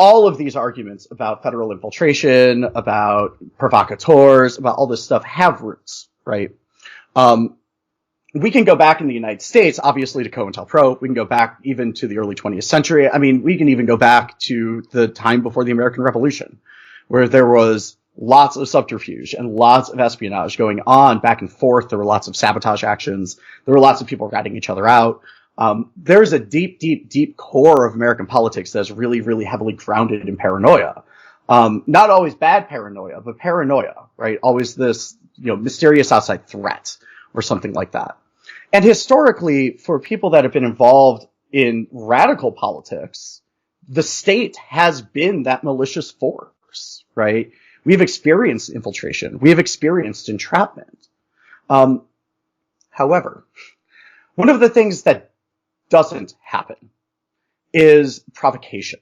all of these arguments about federal infiltration, about provocateurs, about all this stuff have roots, right? We can go back in the United States, obviously, to COINTELPRO. We can go back even to the early 20th century. I mean, we can even go back to the time before the American Revolution, where there was lots of subterfuge and lots of espionage going on back and forth. There were lots of sabotage actions. There were lots of people ratting each other out. There's a deep, deep, deep core of American politics that's really, really heavily grounded in paranoia. Not always bad paranoia, but paranoia, right? Always this, mysterious outside threat or something like that. And historically, for people that have been involved in radical politics, the state has been that malicious force, right? We've experienced infiltration. We have experienced entrapment. However, one of the things that doesn't happen is provocation,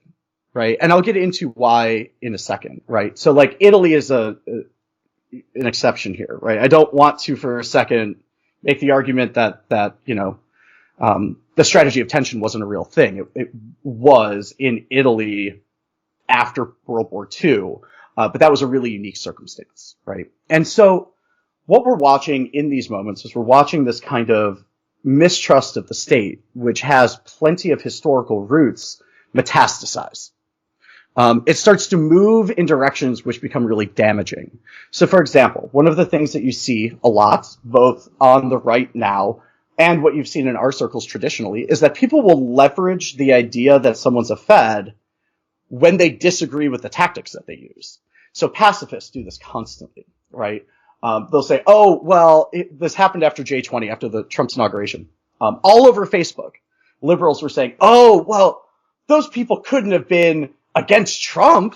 right? And I'll get into why in a second, right? So like Italy is an exception here, right? I don't want to for a second make the argument that the strategy of tension wasn't a real thing. It was in Italy after World War II, but that was a really unique circumstance, right? And so what we're watching in these moments is we're watching this kind of mistrust of the state, which has plenty of historical roots, metastasize. It starts to move in directions which become really damaging. So, for example, one of the things that you see a lot, both on the right now and what you've seen in our circles traditionally, is that people will leverage the idea that someone's a Fed when they disagree with the tactics that they use. So pacifists do this constantly, right? They'll say, oh, well, this happened after J20, after the Trump's inauguration. All over Facebook, liberals were saying, oh, well, those people couldn't have been against Trump.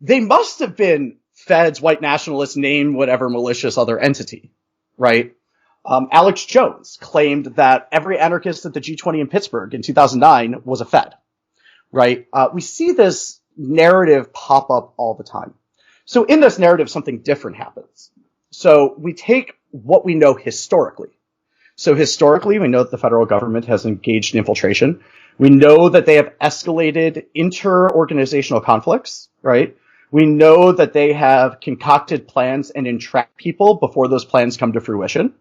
They must have been Feds, white nationalists, name whatever malicious other entity, right? Alex Jones claimed that every anarchist at the G20 in Pittsburgh in 2009 was a Fed, right? We see this narrative pop up all the time. So in this narrative, something different happens. So we take what we know historically. So historically, we know that the federal government has engaged in infiltration. We know that they have escalated inter-organizational conflicts, right? We know that they have concocted plans and entrapped people before those plans come to fruition.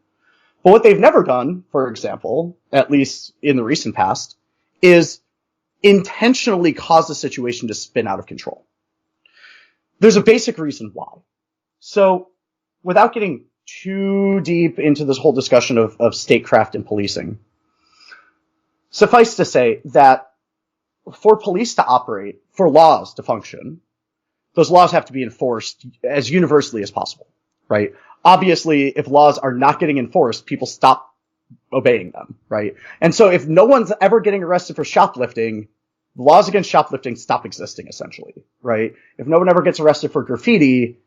But what they've never done, for example, at least in the recent past, is intentionally cause a situation to spin out of control. There's a basic reason why. So without getting too deep into this whole discussion of statecraft and policing, suffice to say that for police to operate, for laws to function, those laws have to be enforced as universally as possible, right? Obviously, if laws are not getting enforced, people stop obeying them, right? And so if no one's ever getting arrested for shoplifting, laws against shoplifting stop existing, essentially, right? If no one ever gets arrested for graffiti,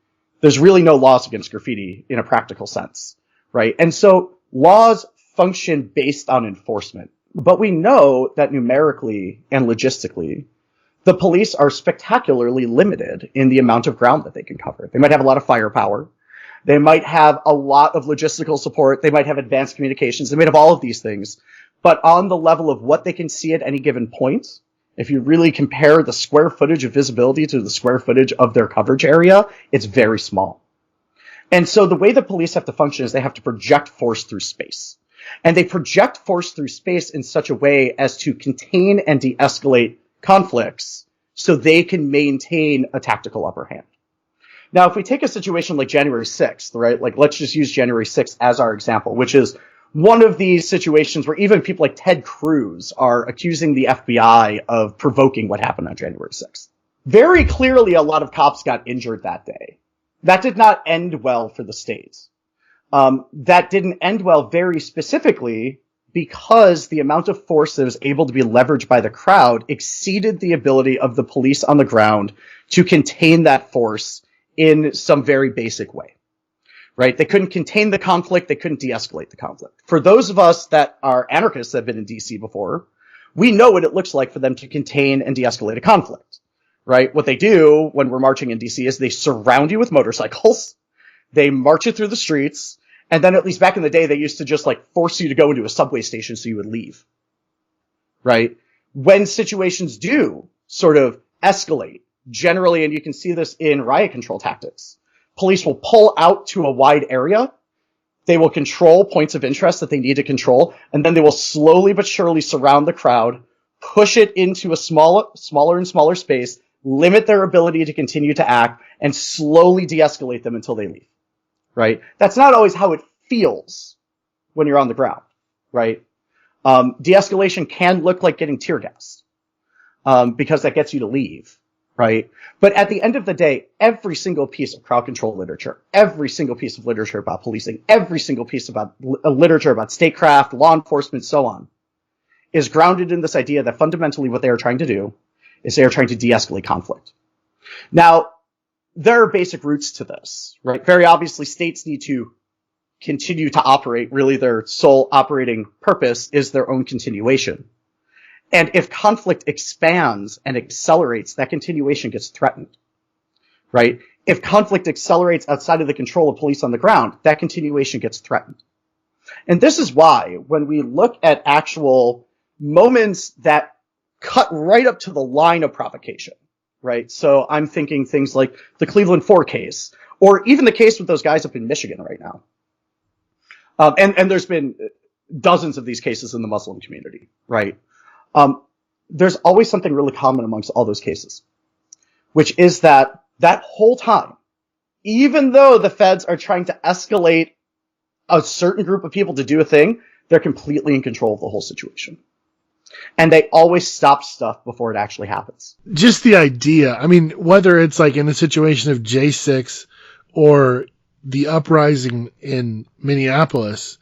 there's really no laws against graffiti in a practical sense, right? And so laws function based on enforcement. But we know that numerically and logistically, the police are spectacularly limited in the amount of ground that they can cover. They might have a lot of firepower. They might have a lot of logistical support. They might have advanced communications. They might have all of these things. But on the level of what they can see at any given point, if you really compare the square footage of visibility to the square footage of their coverage area, it's very small. And so the way the police have to function is they have to project force through space. And they project force through space in such a way as to contain and de-escalate conflicts so they can maintain a tactical upper hand. Now, if we take a situation like January 6th, right, like let's just use January 6th as our example, which is one of these situations where even people like Ted Cruz are accusing the FBI of provoking what happened on January 6th. Very clearly, a lot of cops got injured that day. That did not end well for the state. That didn't end well very specifically because the amount of force that was able to be leveraged by the crowd exceeded the ability of the police on the ground to contain that force in some very basic way, right? They couldn't contain the conflict. They couldn't de-escalate the conflict. For those of us that are anarchists that have been in DC before, we know what it looks like for them to contain and de-escalate a conflict, right? What they do when we're marching in DC is they surround you with motorcycles. They march you through the streets. And then at least back in the day, they used to just like force you to go into a subway station so you would leave, right? When situations do sort of escalate generally, and you can see this in riot control tactics, police will pull out to a wide area. They will control points of interest that they need to control, and then they will slowly but surely surround the crowd, push it into a smaller and smaller space, limit their ability to continue to act, and slowly de-escalate them until they leave, right? That's not always how it feels when you're on the ground, right? De-escalation can look like getting tear gassed, because that gets you to leave, right? But at the end of the day, every single piece of crowd control literature, every single piece of literature about policing, every single piece about literature about statecraft, law enforcement, so on, is grounded in this idea that fundamentally what they are trying to do is they are trying to de-escalate conflict. Now, there are basic roots to this, right? Very obviously, states need to continue to operate. Really, their sole operating purpose is their own continuation. And if conflict expands and accelerates, that continuation gets threatened, right? If conflict accelerates outside of the control of police on the ground, that continuation gets threatened. And this is why, when we look at actual moments that cut right up to the line of provocation, right? So I'm thinking things like the Cleveland 4 case, or even the case with those guys up in Michigan right now. And there's been dozens of these cases in the Muslim community, right? There's always something really common amongst all those cases, which is that whole time, even though the feds are trying to escalate a certain group of people to do a thing, they're completely in control of the whole situation. And they always stop stuff before it actually happens. Just the idea. I mean, whether it's like in the situation of J6 or the uprising in Minneapolis,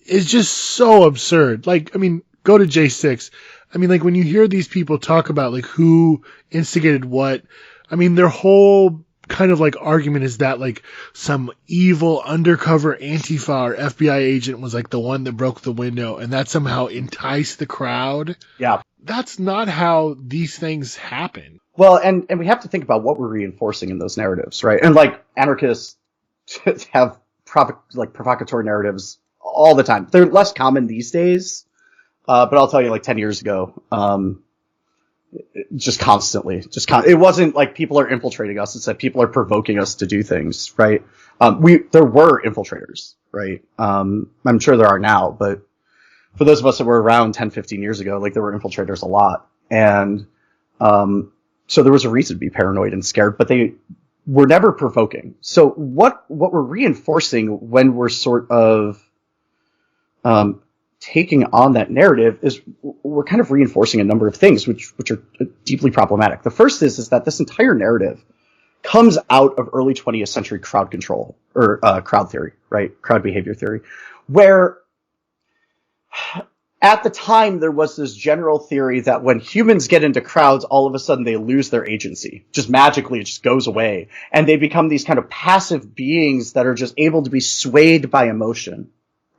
is just so absurd. Like, I mean, go to J6. I mean, like, when you hear these people talk about, like, who instigated what, I mean, their whole kind of, like, argument is that, like, some evil undercover Antifa or FBI agent was, like, the one that broke the window, and that somehow enticed the crowd. Yeah. That's not how these things happen. Well, and we have to think about what we're reinforcing in those narratives, right? And, like, anarchists have provocatory narratives all the time. They're less common these days. But I'll tell you, like 10 years ago, just constantly, it wasn't like people are infiltrating us. It's that people are provoking us to do things, right? There were infiltrators, right? I'm sure there are now, but for those of us that were around 10, 15 years ago, like there were infiltrators a lot. And, so there was a reason to be paranoid and scared, but they were never provoking. So what we're reinforcing when we're sort of, taking on that narrative is we're kind of reinforcing a number of things which are deeply problematic. The first is that this entire narrative comes out of early 20th century crowd control or crowd theory, right? Crowd behavior theory, where at the time there was this general theory that when humans get into crowds, all of a sudden they lose their agency. Just magically, it just goes away. And they become these kind of passive beings that are just able to be swayed by emotion,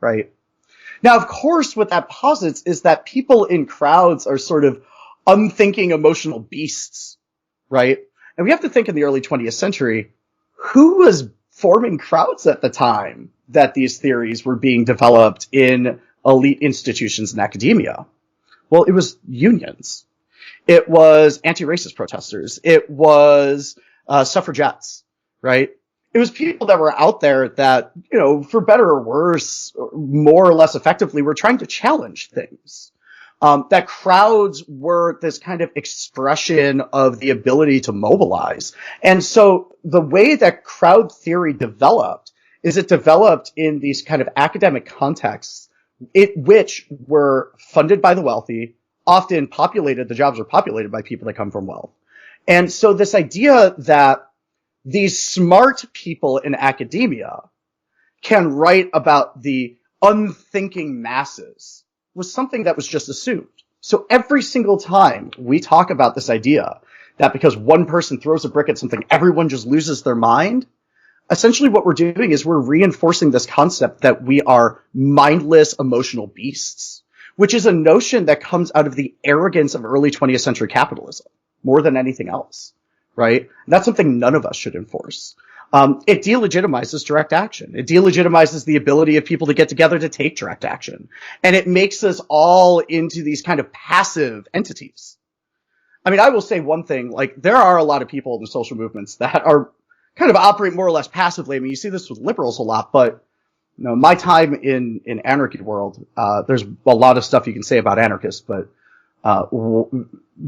right? Now, of course, what that posits is that people in crowds are sort of unthinking emotional beasts, right? And we have to think in the early 20th century, who was forming crowds at the time that these theories were being developed in elite institutions in academia? Well, it was unions. It was anti-racist protesters. It was suffragettes, right? It was people that were out there that, you know, for better or worse, more or less effectively, were trying to challenge things. That crowds were this kind of expression of the ability to mobilize. And so the way that crowd theory developed is it developed in these kind of academic contexts, which were funded by the wealthy, often the jobs were populated by people that come from wealth. And so this idea that these smart people in academia can write about the unthinking masses was something that was just assumed. So every single time we talk about this idea that because one person throws a brick at something, everyone just loses their mind, essentially what we're doing is we're reinforcing this concept that we are mindless emotional beasts, which is a notion that comes out of the arrogance of early 20th century capitalism more than anything else. Right? And that's something none of us should enforce. It delegitimizes direct action. It delegitimizes the ability of people to get together to take direct action. And it makes us all into these kind of passive entities. I mean, I will say one thing, like, there are a lot of people in the social movements that are kind of operate more or less passively. I mean, you see this with liberals a lot, but, you know, my time in anarchy world, there's a lot of stuff you can say about anarchists, but,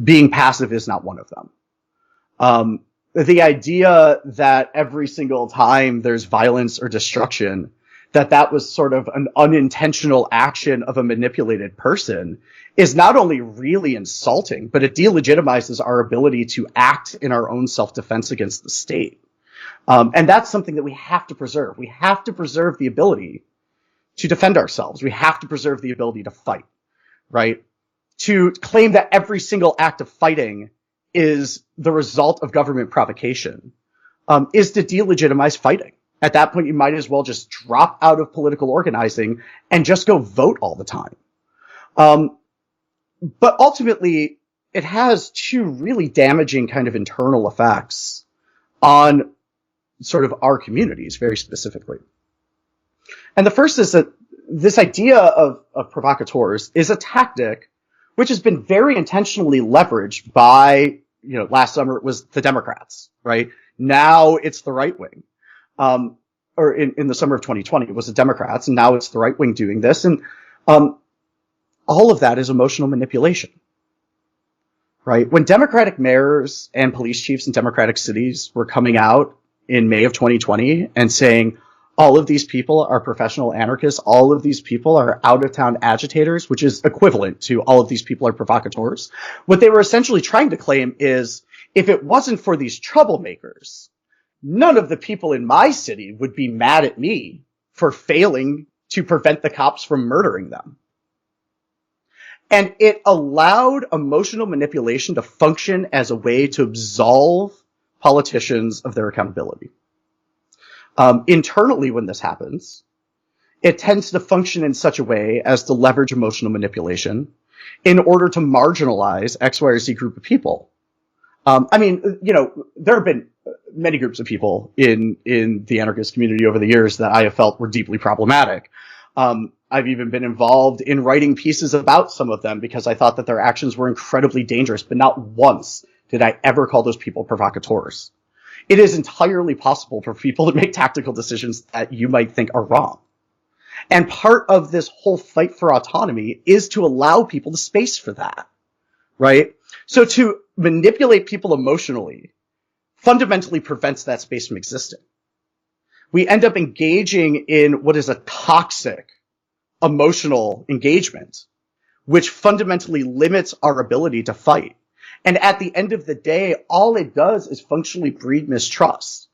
being passive is not one of them. The idea that every single time there's violence or destruction, that was sort of an unintentional action of a manipulated person is not only really insulting, but it delegitimizes our ability to act in our own self-defense against the state. And that's something that we have to preserve. We have to preserve the ability to defend ourselves. We have to preserve the ability to fight, right? To claim that every single act of fighting is the result of government provocation, is to delegitimize fighting. At that point, you might as well just drop out of political organizing and just go vote all the time. But ultimately, it has two really damaging kind of internal effects on sort of our communities, very specifically. And the first is that this idea of provocateurs is a tactic which has been very intentionally leveraged by, you know, last summer it was the Democrats, right? Now it's the right wing. Or in the summer of 2020, it was the Democrats, and now it's the right wing doing this. And all of that is emotional manipulation, right? When Democratic mayors and police chiefs in Democratic cities were coming out in May of 2020 and saying, all of these people are professional anarchists, all of these people are out-of-town agitators, which is equivalent to all of these people are provocateurs, what they were essentially trying to claim is, if it wasn't for these troublemakers, none of the people in my city would be mad at me for failing to prevent the cops from murdering them. And it allowed emotional manipulation to function as a way to absolve politicians of their accountability. Internally, when this happens, it tends to function in such a way as to leverage emotional manipulation in order to marginalize X, Y, or Z group of people. I mean, you know, there have been many groups of people in the anarchist community over the years that I have felt were deeply problematic. I've even been involved in writing pieces about some of them because I thought that their actions were incredibly dangerous, but not once did I ever call those people provocateurs. It is entirely possible for people to make tactical decisions that you might think are wrong. And part of this whole fight for autonomy is to allow people the space for that, right? So to manipulate people emotionally fundamentally prevents that space from existing. We end up engaging in what is a toxic emotional engagement, which fundamentally limits our ability to fight. And at the end of the day, all it does is functionally breed mistrust.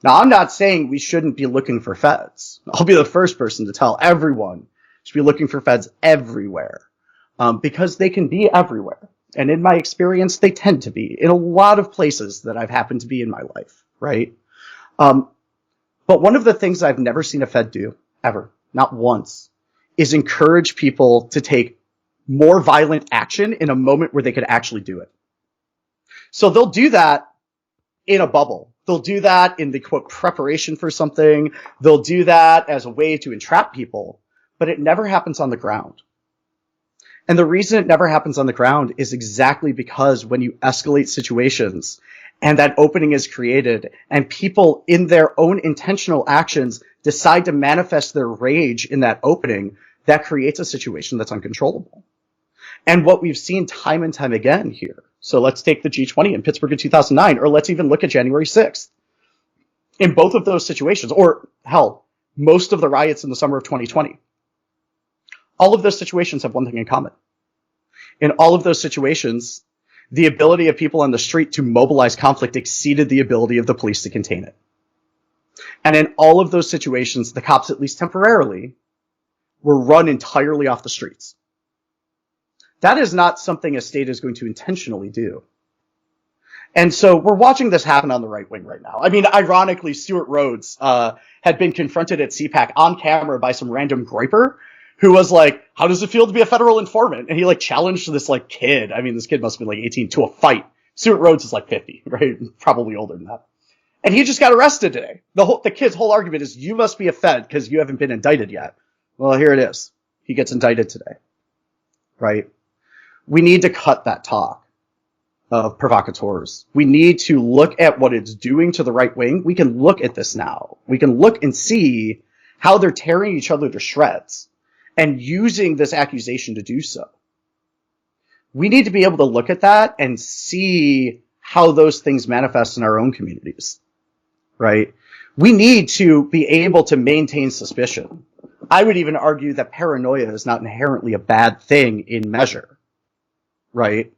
Now, I'm not saying we shouldn't be looking for feds. I'll be the first person to tell everyone should be looking for feds everywhere, because they can be everywhere. And in my experience, they tend to be in a lot of places that I've happened to be in my life, right? But one of the things I've never seen a Fed do, ever, not once, is encourage people to take more violent action in a moment where they could actually do it. So they'll do that in a bubble. They'll do that in the, quote, preparation for something. They'll do that as a way to entrap people, but it never happens on the ground. And the reason it never happens on the ground is exactly because when you escalate situations and that opening is created and people in their own intentional actions decide to manifest their rage in that opening, that creates a situation that's uncontrollable. And what we've seen time and time again here. So let's take the G20 in Pittsburgh in 2009, or let's even look at January 6th. In both of those situations, or hell, most of the riots in the summer of 2020, all of those situations have one thing in common. In all of those situations, the ability of people on the street to mobilize conflict exceeded the ability of the police to contain it. And in all of those situations, the cops, at least temporarily, were run entirely off the streets. That is not something a state is going to intentionally do. And so we're watching this happen on the right wing right now. I mean, ironically, Stuart Rhodes had been confronted at CPAC on camera by some random groiper who was like, how does it feel to be a federal informant? And he like challenged this like kid. I mean, this kid must have been like 18 to a fight. Stuart Rhodes is like 50, right? Probably older than that. And he just got arrested today. The kid's whole argument is you must be a Fed because you haven't been indicted yet. Well, here it is. He gets indicted today, right? We need to cut that talk. of provocateurs. We need to look at what it's doing to the right wing. We can look at this now. We can look and see how they're tearing each other to shreds and using this accusation to do so. We need to be able to look at that and see how those things manifest in our own communities, right? We need to be able to maintain suspicion. I would even argue that paranoia is not inherently a bad thing in measure, right?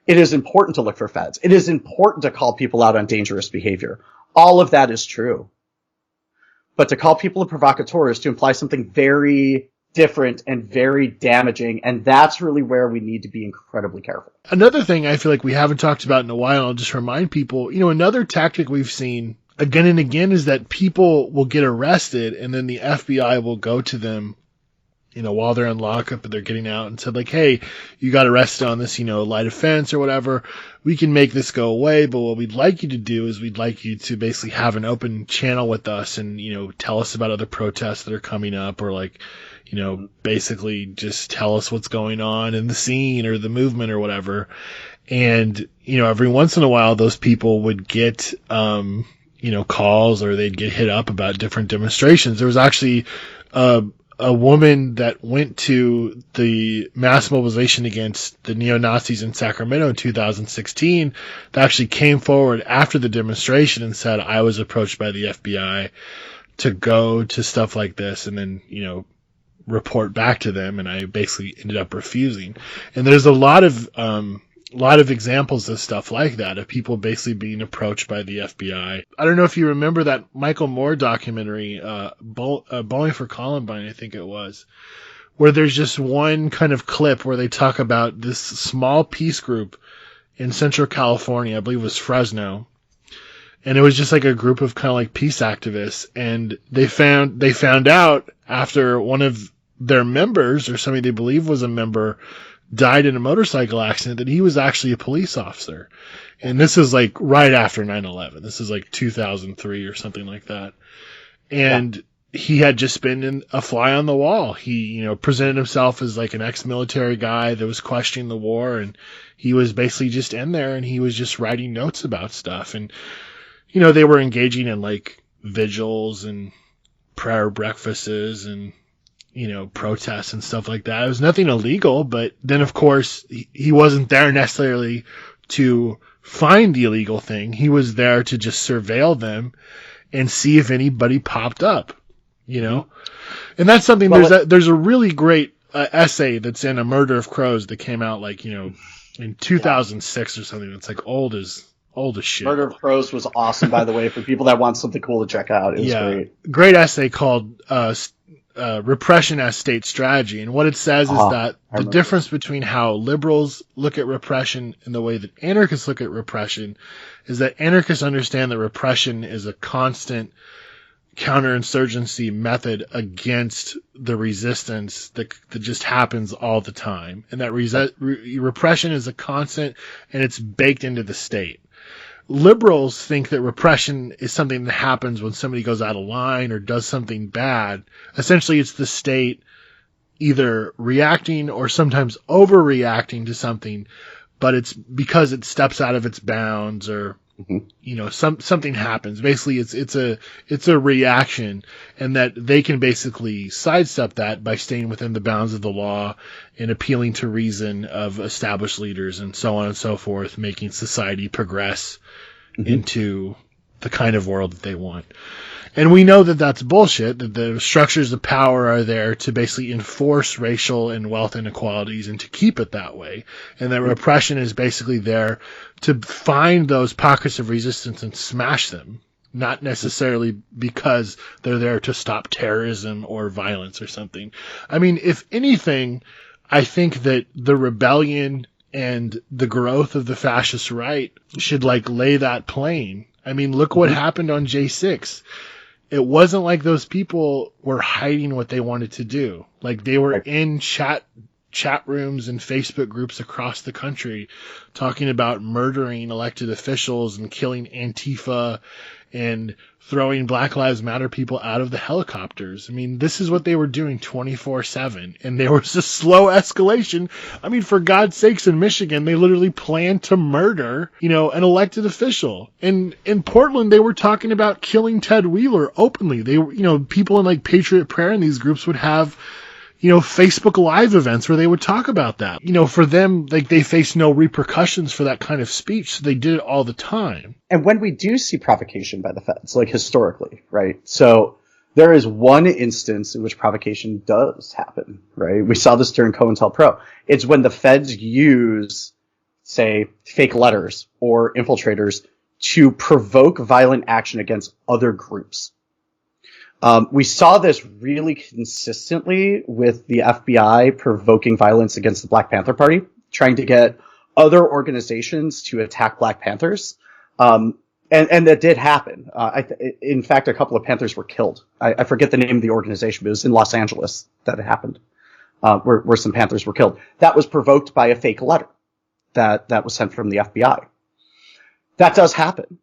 It is important to look for feds. It is important to call people out on dangerous behavior. All of that is true. But to call people a provocateur is to imply something very different and very damaging, and that's really where we need to be incredibly careful. Another thing I feel like we haven't talked about in a while, I'll just remind people, another tactic we've seen again and again is that people will get arrested and then the FBI will go to them, while they're in lockup and they're getting out and said like, hey, you got arrested on this, light offense or whatever. We can make this go away, but what we'd like you to do is we'd like you to basically have an open channel with us and, tell us about other protests that are coming up or like, basically just tell us what's going on in the scene or the movement or whatever. And, every once in a while, those people would get, calls or they'd get hit up about different demonstrations. There was actually, a woman that went to the mass mobilization against the neo-Nazis in Sacramento in 2016 that actually came forward after the demonstration and said, I was approached by the FBI to go to stuff like this and then, report back to them. And I basically ended up refusing. And there's a lot of examples of stuff like that, of people basically being approached by the FBI. I don't know if you remember that Michael Moore documentary, Bowling for Columbine, I think it was, where there's just one kind of clip where they talk about this small peace group in Central California, I believe it was Fresno. And it was just like a group of kind of like peace activists. And they found out after one of their members, or somebody they believe was a member, died in a motorcycle accident, that he was actually a police officer. And this is like right after 9/11. This is like 2003 or something like that. And he had just been a fly on the wall. He, presented himself as like an ex-military guy that was questioning the war. And he was basically just in there and he was just writing notes about stuff. And, they were engaging in like vigils and prayer breakfasts and, protests and stuff like that. It was nothing illegal, but then of course he wasn't there necessarily to find the illegal thing. He was there to just surveil them and see if anybody popped up, And that's something, there's a really great essay that's in A Murder of Crows that came out like, in 2006 or something. It's like old as shit. Murder of Crows was awesome, by the way, for people that want something cool to check out. It was great. Great essay called Repression as State Strategy. And what it says is that the difference between how liberals look at repression and the way that anarchists look at repression is that anarchists understand that repression is a constant counterinsurgency method against the resistance that just happens all the time. And that repression is a constant and it's baked into the state. Liberals think that repression is something that happens when somebody goes out of line or does something bad. Essentially, it's the state either reacting or sometimes overreacting to something, but it's because it steps out of its bounds or, something happens. Basically, it's a reaction, and that they can basically sidestep that by staying within the bounds of the law and appealing to reason of established leaders and so on and so forth, making society progress into the kind of world that they want. And we know that that's bullshit, that the structures of power are there to basically enforce racial and wealth inequalities and to keep it that way. And that repression is basically there to find those pockets of resistance and smash them, not necessarily because they're there to stop terrorism or violence or something. I mean, if anything, I think that the rebellion and the growth of the fascist right should lay that plain. I mean, look what happened on J6. It wasn't like those people were hiding what they wanted to do. Like they were in chat chat rooms and Facebook groups across the country talking about murdering elected officials and killing Antifa and throwing Black Lives Matter people out of the helicopters. I mean, this is what they were doing 24/7. And there was a slow escalation. I mean, for God's sakes, in Michigan, they literally planned to murder, an elected official. And in Portland, they were talking about killing Ted Wheeler openly. They were, people in like Patriot Prayer in these groups would have Facebook Live events where they would talk about that. For them, like, they face no repercussions for that kind of speech, so they did it all the time. And when we do see provocation by the feds, like historically, right? So there is one instance in which provocation does happen, right? We saw this during COINTELPRO. It's when the feds use, say, fake letters or infiltrators to provoke violent action against other groups. We saw this really consistently with the FBI provoking violence against the Black Panther Party, trying to get other organizations to attack Black Panthers. And that did happen. In fact, a couple of Panthers were killed. I forget the name of the organization, but it was in Los Angeles that it happened, where some Panthers were killed. That was provoked by a fake letter that was sent from the FBI. That does happen.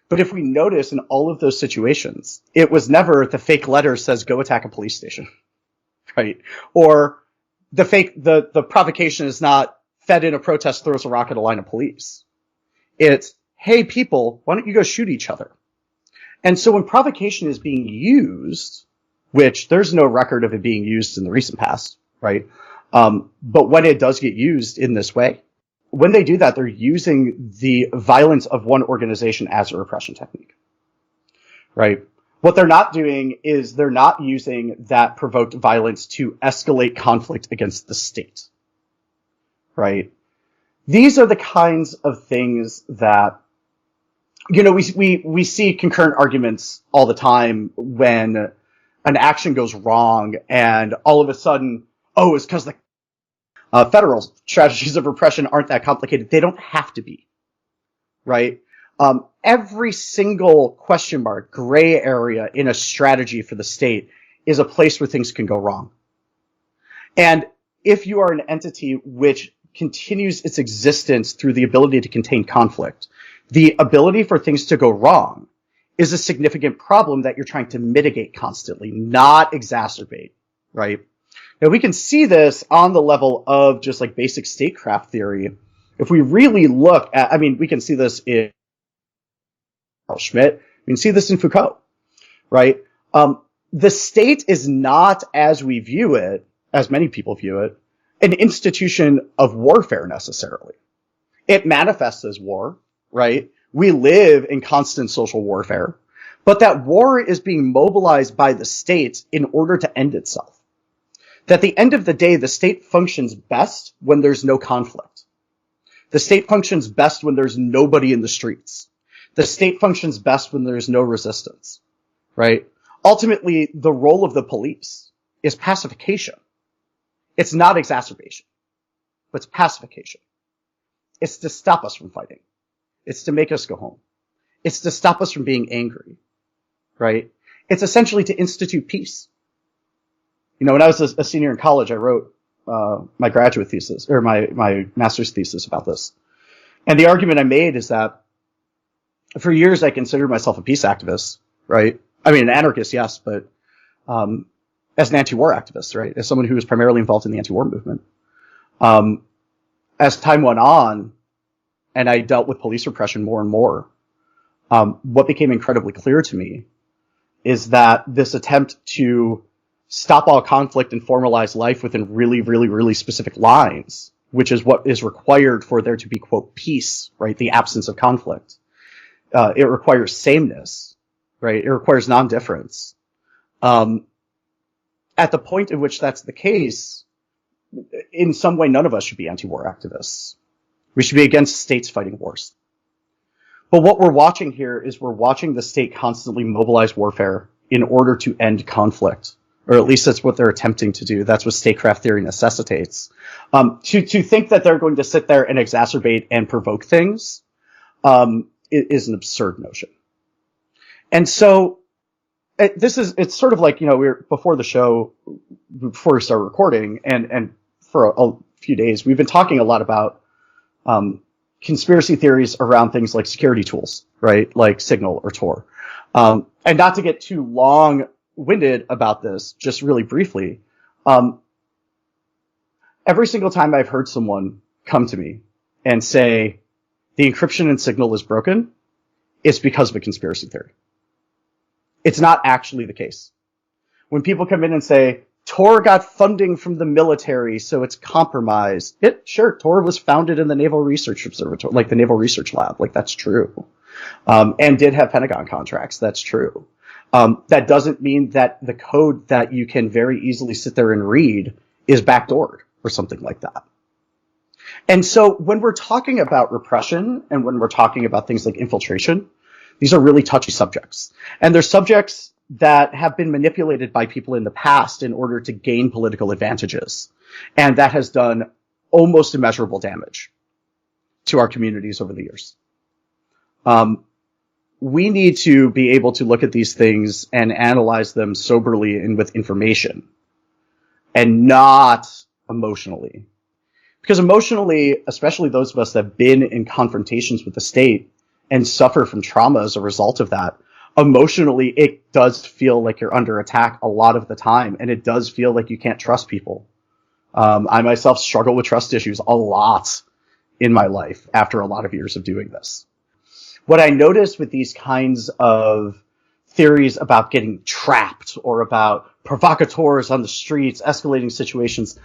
But if we notice in all of those situations, it was never the fake letter says go attack a police station, right? Or the provocation is not fed in a protest throws a rock at a line of police. It's, hey people, why don't you go shoot each other? And so when provocation is being used, which there's no record of it being used in the recent past, right? But when it does get used in this way, when they do that, they're using the violence of one organization as a repression technique, right? What they're not doing is they're not using that provoked violence to escalate conflict against the state, right? These are the kinds of things that, we see concurrent arguments all the time when an action goes wrong and all of a sudden, it's because the federal strategies of repression aren't that complicated. They don't have to be, right? Every single question mark, gray area in a strategy for the state is a place where things can go wrong. And if you are an entity which continues its existence through the ability to contain conflict, the ability for things to go wrong is a significant problem that you're trying to mitigate constantly, not exacerbate, right? Now, we can see this on the level of just like basic statecraft theory. If we really look at, we can see this in Carl Schmitt. We can see this in Foucault, right? The state is not, as we view it, as many people view it, an institution of warfare necessarily. It manifests as war, right? We live in constant social warfare, but that war is being mobilized by the state in order to end itself. That at the end of the day, the state functions best when there's no conflict. The state functions best when there's nobody in the streets. The state functions best when there's no resistance, right? Ultimately, the role of the police is pacification. It's not exacerbation, but it's pacification. It's to stop us from fighting. It's to make us go home. It's to stop us from being angry, right? It's essentially to institute peace. When I was a senior in college, I wrote my graduate thesis, or my master's thesis about this. And the argument I made is that for years I considered myself a peace activist, right? An anarchist, yes, but as an anti-war activist, right? As someone who was primarily involved in the anti-war movement. As time went on, and I dealt with police repression more and more, what became incredibly clear to me is that this attempt to stop all conflict and formalize life within really, really, really specific lines, which is what is required for there to be, quote, peace, right? The absence of conflict. It requires sameness, right? It requires non-difference. At the point in which that's the case, in some way, none of us should be anti-war activists. We should be against states fighting wars. But what we're watching here is we're watching the state constantly mobilize warfare in order to end conflict. Or at least that's what they're attempting to do. That's what statecraft theory necessitates. To think that they're going to sit there and exacerbate and provoke things is an absurd notion. And so it's sort of like, we were before the show, before we started recording, and for a few days, we've been talking a lot about conspiracy theories around things like security tools, right? Like Signal or Tor. And not to get too long-winded about this, just really briefly, every single time I've heard someone come to me and say the encryption in Signal is broken, it's because of a conspiracy theory. It's not actually the case. When people come in and say, Tor got funding from the military, so it's compromised. Sure, Tor was founded in the Naval Research Observatory, like the Naval Research Lab. Like, that's true. And did have Pentagon contracts. That's true. That doesn't mean that the code that you can very easily sit there and read is backdoored or something like that. And so when we're talking about repression and when we're talking about things like infiltration, these are really touchy subjects. And they're subjects that have been manipulated by people in the past in order to gain political advantages. And that has done almost immeasurable damage to our communities over the years. We need to be able to look at these things and analyze them soberly and with information and not emotionally. Because emotionally, especially those of us that have been in confrontations with the state and suffer from trauma as a result of that, emotionally, it does feel like you're under attack a lot of the time, and it does feel like you can't trust people. I myself struggle with trust issues a lot in my life after a lot of years of doing this. What I notice with these kinds of theories about getting trapped or about provocateurs on the streets, escalating situations,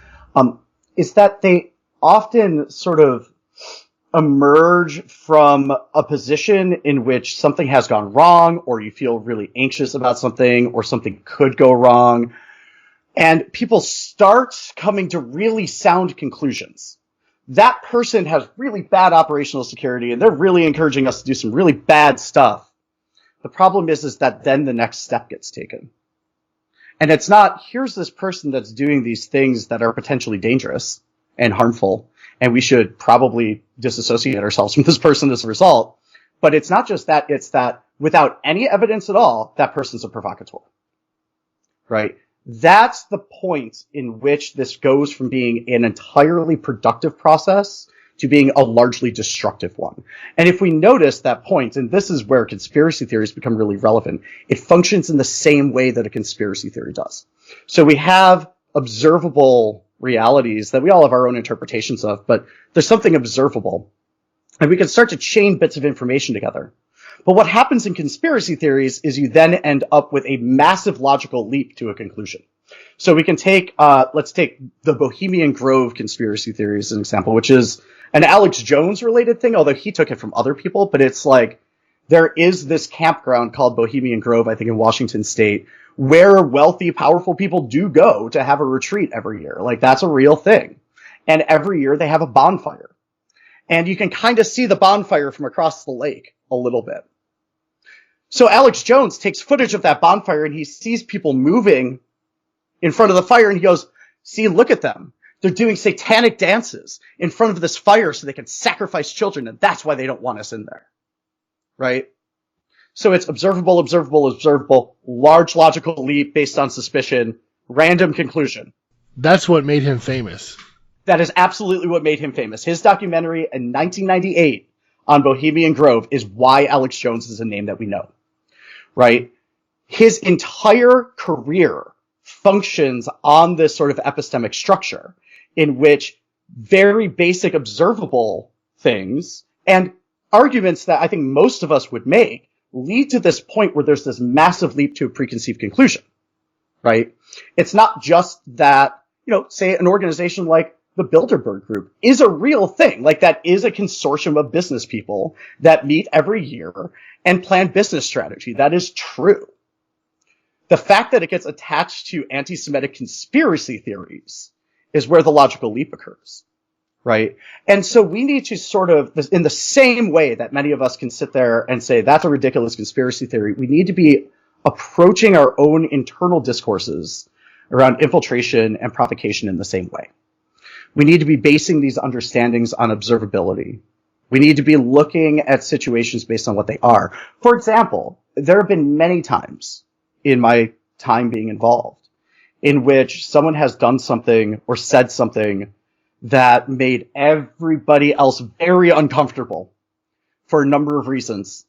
is that they often sort of emerge from a position in which something has gone wrong, or you feel really anxious about something, or something could go wrong. And people start coming to really sound conclusions. That person has really bad operational security, and they're really encouraging us to do some really bad stuff. The problem is that then the next step gets taken. And it's not, here's this person that's doing these things that are potentially dangerous and harmful, and we should probably disassociate ourselves from this person as a result. But it's not just that, it's that without any evidence at all, that person's a provocateur. Right? That's the point in which this goes from being an entirely productive process to being a largely destructive one. And if we notice that point, and this is where conspiracy theories become really relevant, it functions in the same way that a conspiracy theory does. So we have observable realities that we all have our own interpretations of, but there's something observable. And we can start to chain bits of information together. But what happens in conspiracy theories is you then end up with a massive logical leap to a conclusion. So we can take, let's take the Bohemian Grove conspiracy theory as an example, which is an Alex Jones related thing, although he took it from other people. But it's like, there is this campground called Bohemian Grove, I think in Washington State, where wealthy, powerful people do go to have a retreat every year. Like, that's a real thing. And every year they have a bonfire. And you can kind of see the bonfire from across the lake a little bit. So Alex Jones takes footage of that bonfire and he sees people moving in front of the fire and he goes, see, look at them. They're doing satanic dances in front of this fire so they can sacrifice children, and that's why they don't want us in there. Right? So it's observable, observable, observable, large logical leap based on suspicion, random conclusion. That's what made him famous. That is absolutely what made him famous. His documentary in 1998 on Bohemian Grove is why Alex Jones is a name that we know. Right? His entire career functions on this sort of epistemic structure in which very basic observable things and arguments that I think most of us would make lead to this point where there's this massive leap to a preconceived conclusion. Right? It's not just that, say an organization like the Bilderberg Group is a real thing. Like, that is a consortium of business people that meet every year and plan business strategy. That is true. The fact that it gets attached to anti-Semitic conspiracy theories is where the logical leap occurs. Right? And so we need to sort of, in the same way that many of us can sit there and say, that's a ridiculous conspiracy theory, we need to be approaching our own internal discourses around infiltration and provocation in the same way. We need to be basing these understandings on observability. We need to be looking at situations based on what they are. For example, there have been many times in my time being involved in which someone has done something or said something that made everybody else very uncomfortable for a number of reasons.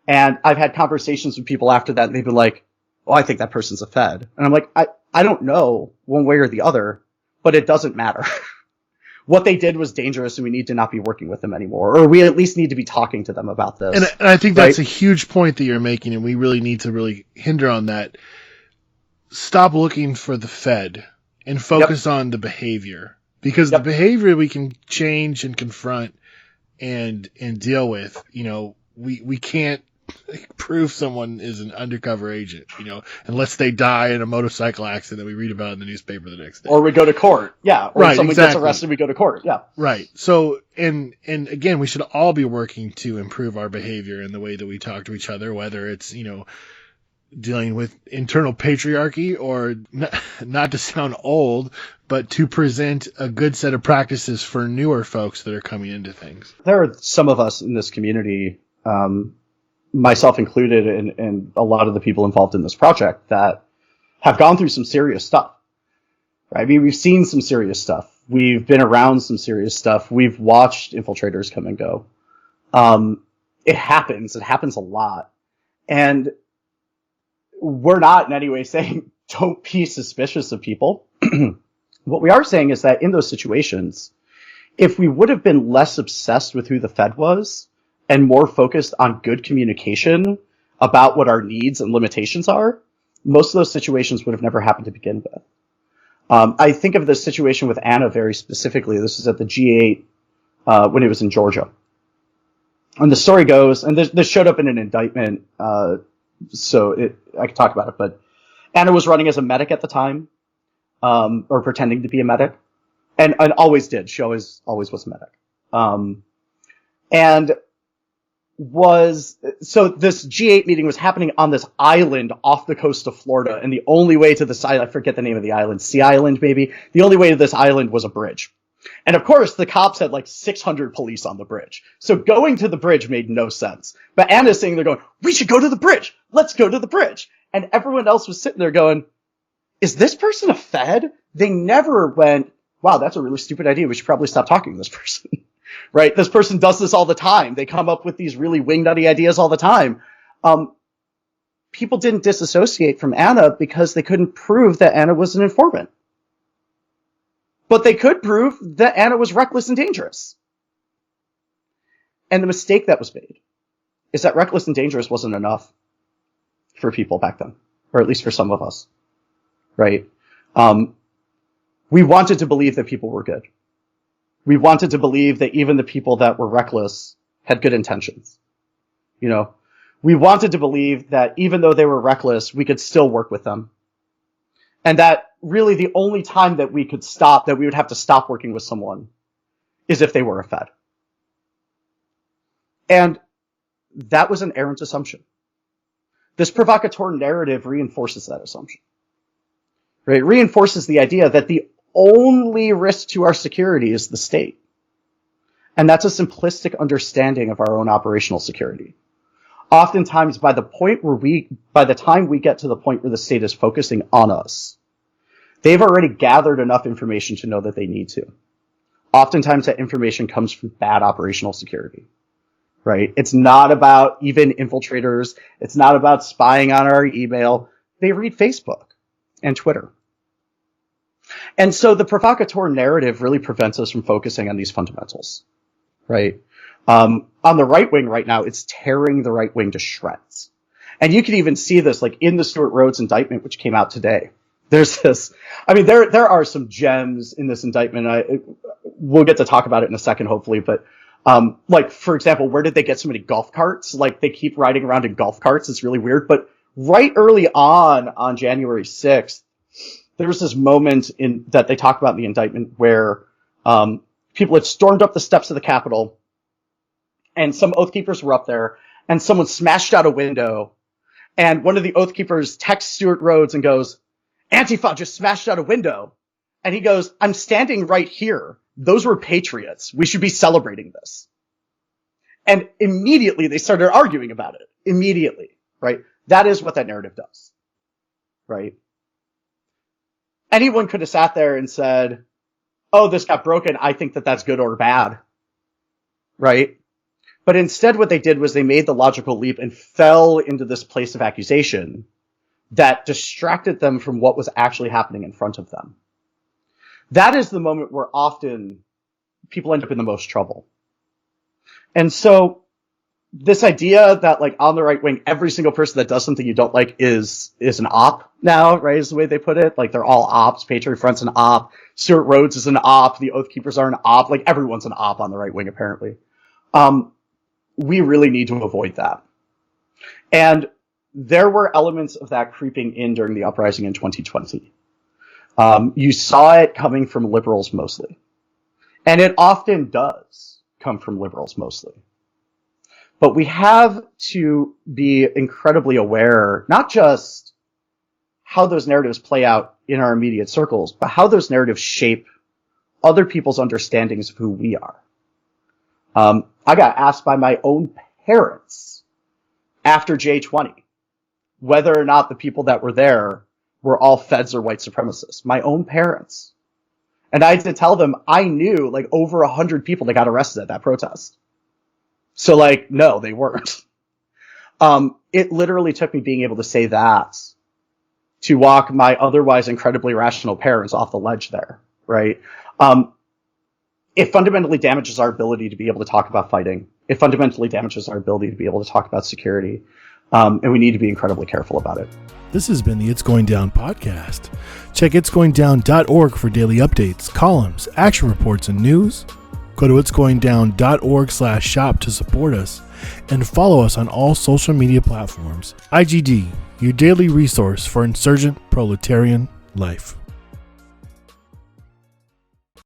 And I've had conversations with people after that, and they've been like, oh, I think that person's a Fed. And I'm like, I don't know one way or the other, but it doesn't matter. What they did was dangerous, and we need to not be working with them anymore, or we at least need to be talking to them about this. And I think that's a huge point that you're making, and we really need to really hinder on that. Stop looking for the Fed and focus on the behavior, because the behavior we can change and confront and deal with. You know, we can't prove someone is an undercover agent, you know, unless they die in a motorcycle accident that we read about in the newspaper the next day. Or we go to court. Yeah. Or someone gets arrested, we go to court. Yeah. Right. So, and again, we should all be working to improve our behavior in the way that we talk to each other, whether it's, you know, dealing with internal patriarchy or not to sound old, but to present a good set of practices for newer folks that are coming into things. There are some of us in this community, myself included, and a lot of the people involved in this project that have gone through some serious stuff. Right? I mean, we've seen some serious stuff. We've been around some serious stuff. We've watched infiltrators come and go. It happens. It happens a lot. And we're not in any way saying don't be suspicious of people. What we are saying is that in those situations, if we would have been less obsessed with who the Fed was, and more focused on good communication about what our needs and limitations are, most of those situations would have never happened to begin with. I think of the situation with Anna very specifically. This is at the G8 when it was in Georgia. And the story goes, and this showed up in an indictment, so I could talk about it, but Anna was running as a medic at the time, or pretending to be a medic, and always did. She always was a medic. So this G8 meeting was happening on this island off the coast of Florida, and the only way to this island, I forget the name of the island, Sea Island maybe, the only way to this island was a bridge. And of course, the cops had like 600 police on the bridge. So going to the bridge made no sense. But Anna's sitting there going, we should go to the bridge. Let's go to the bridge. And everyone else was sitting there going, is this person a Fed? They never went, wow, that's a really stupid idea. We should probably stop talking to this person. Right? This person does this all the time. They come up with these really wingnutty ideas all the time. People didn't disassociate from Anna because they couldn't prove that Anna was an informant. But they could prove that Anna was reckless and dangerous. And the mistake that was made is that reckless and dangerous wasn't enough for people back then, or at least for some of us. Right? We wanted to believe that people were good. We wanted to believe that even the people that were reckless had good intentions. You know, we wanted to believe that even though they were reckless, we could still work with them. And that really the only time that we would have to stop working with someone is if they were a Fed. And that was an errant assumption. This provocateur narrative reinforces that assumption. Right? It reinforces the idea that the only risk to our security is the state. And that's a simplistic understanding of our own operational security. Oftentimes, by the time we get to the point where the state is focusing on us, they've already gathered enough information to know that they need to. Oftentimes, that information comes from bad operational security. Right? It's not about even infiltrators. It's not about spying on our email. They read Facebook and Twitter. And so the provocateur narrative really prevents us from focusing on these fundamentals, right? On the right wing right now, it's tearing the right wing to shreds. And you can even see this like in the Stuart Rhodes indictment, which came out today. There's this, I mean, there are some gems in this indictment. We'll get to talk about it in a second, hopefully. But, like, for example, where did they get so many golf carts? Like, they keep riding around in golf carts. It's really weird. But right early on January 6th, there was this moment that they talk about in the indictment where people had stormed up the steps of the Capitol, and some Oath Keepers were up there, and someone smashed out a window, and one of the Oath Keepers texts Stuart Rhodes and goes, Antifa just smashed out a window. And he goes, I'm standing right here. Those were patriots. We should be celebrating this. And immediately they started arguing about it. Immediately, right? That is what that narrative does, right? Anyone could have sat there and said, oh, this got broken, I think that that's good or bad. Right? But instead what they did was they made the logical leap and fell into this place of accusation that distracted them from what was actually happening in front of them. That is the moment where often people end up in the most trouble. And so this idea that like on the right wing, every single person that does something you don't like is an op now, right? Is the way they put it. Like they're all ops. Patriot Front's an op. Stuart Rhodes is an op. The Oath Keepers are an op. Like everyone's an op on the right wing, apparently. We really need to avoid that. And there were elements of that creeping in during the uprising in 2020. You saw it coming from liberals mostly. And it often does come from liberals mostly. But we have to be incredibly aware, not just how those narratives play out in our immediate circles, but how those narratives shape other people's understandings of who we are. I got asked by my own parents after J20 whether or not the people that were there were all feds or white supremacists. My own parents. And I had to tell them I knew like over 100 people that got arrested at that protest. So like, no, they weren't. It literally took me being able to say that to walk my otherwise incredibly rational parents off the ledge there, right? It fundamentally damages our ability to be able to talk about fighting. It fundamentally damages our ability to be able to talk about security. And we need to be incredibly careful about it. This has been the It's Going Down podcast. Check itsgoingdown.org for daily updates, columns, action reports, and news. Go to itsgoingdown.org/shop to support us and follow us on all social media platforms. IGD, your daily resource for insurgent proletarian life.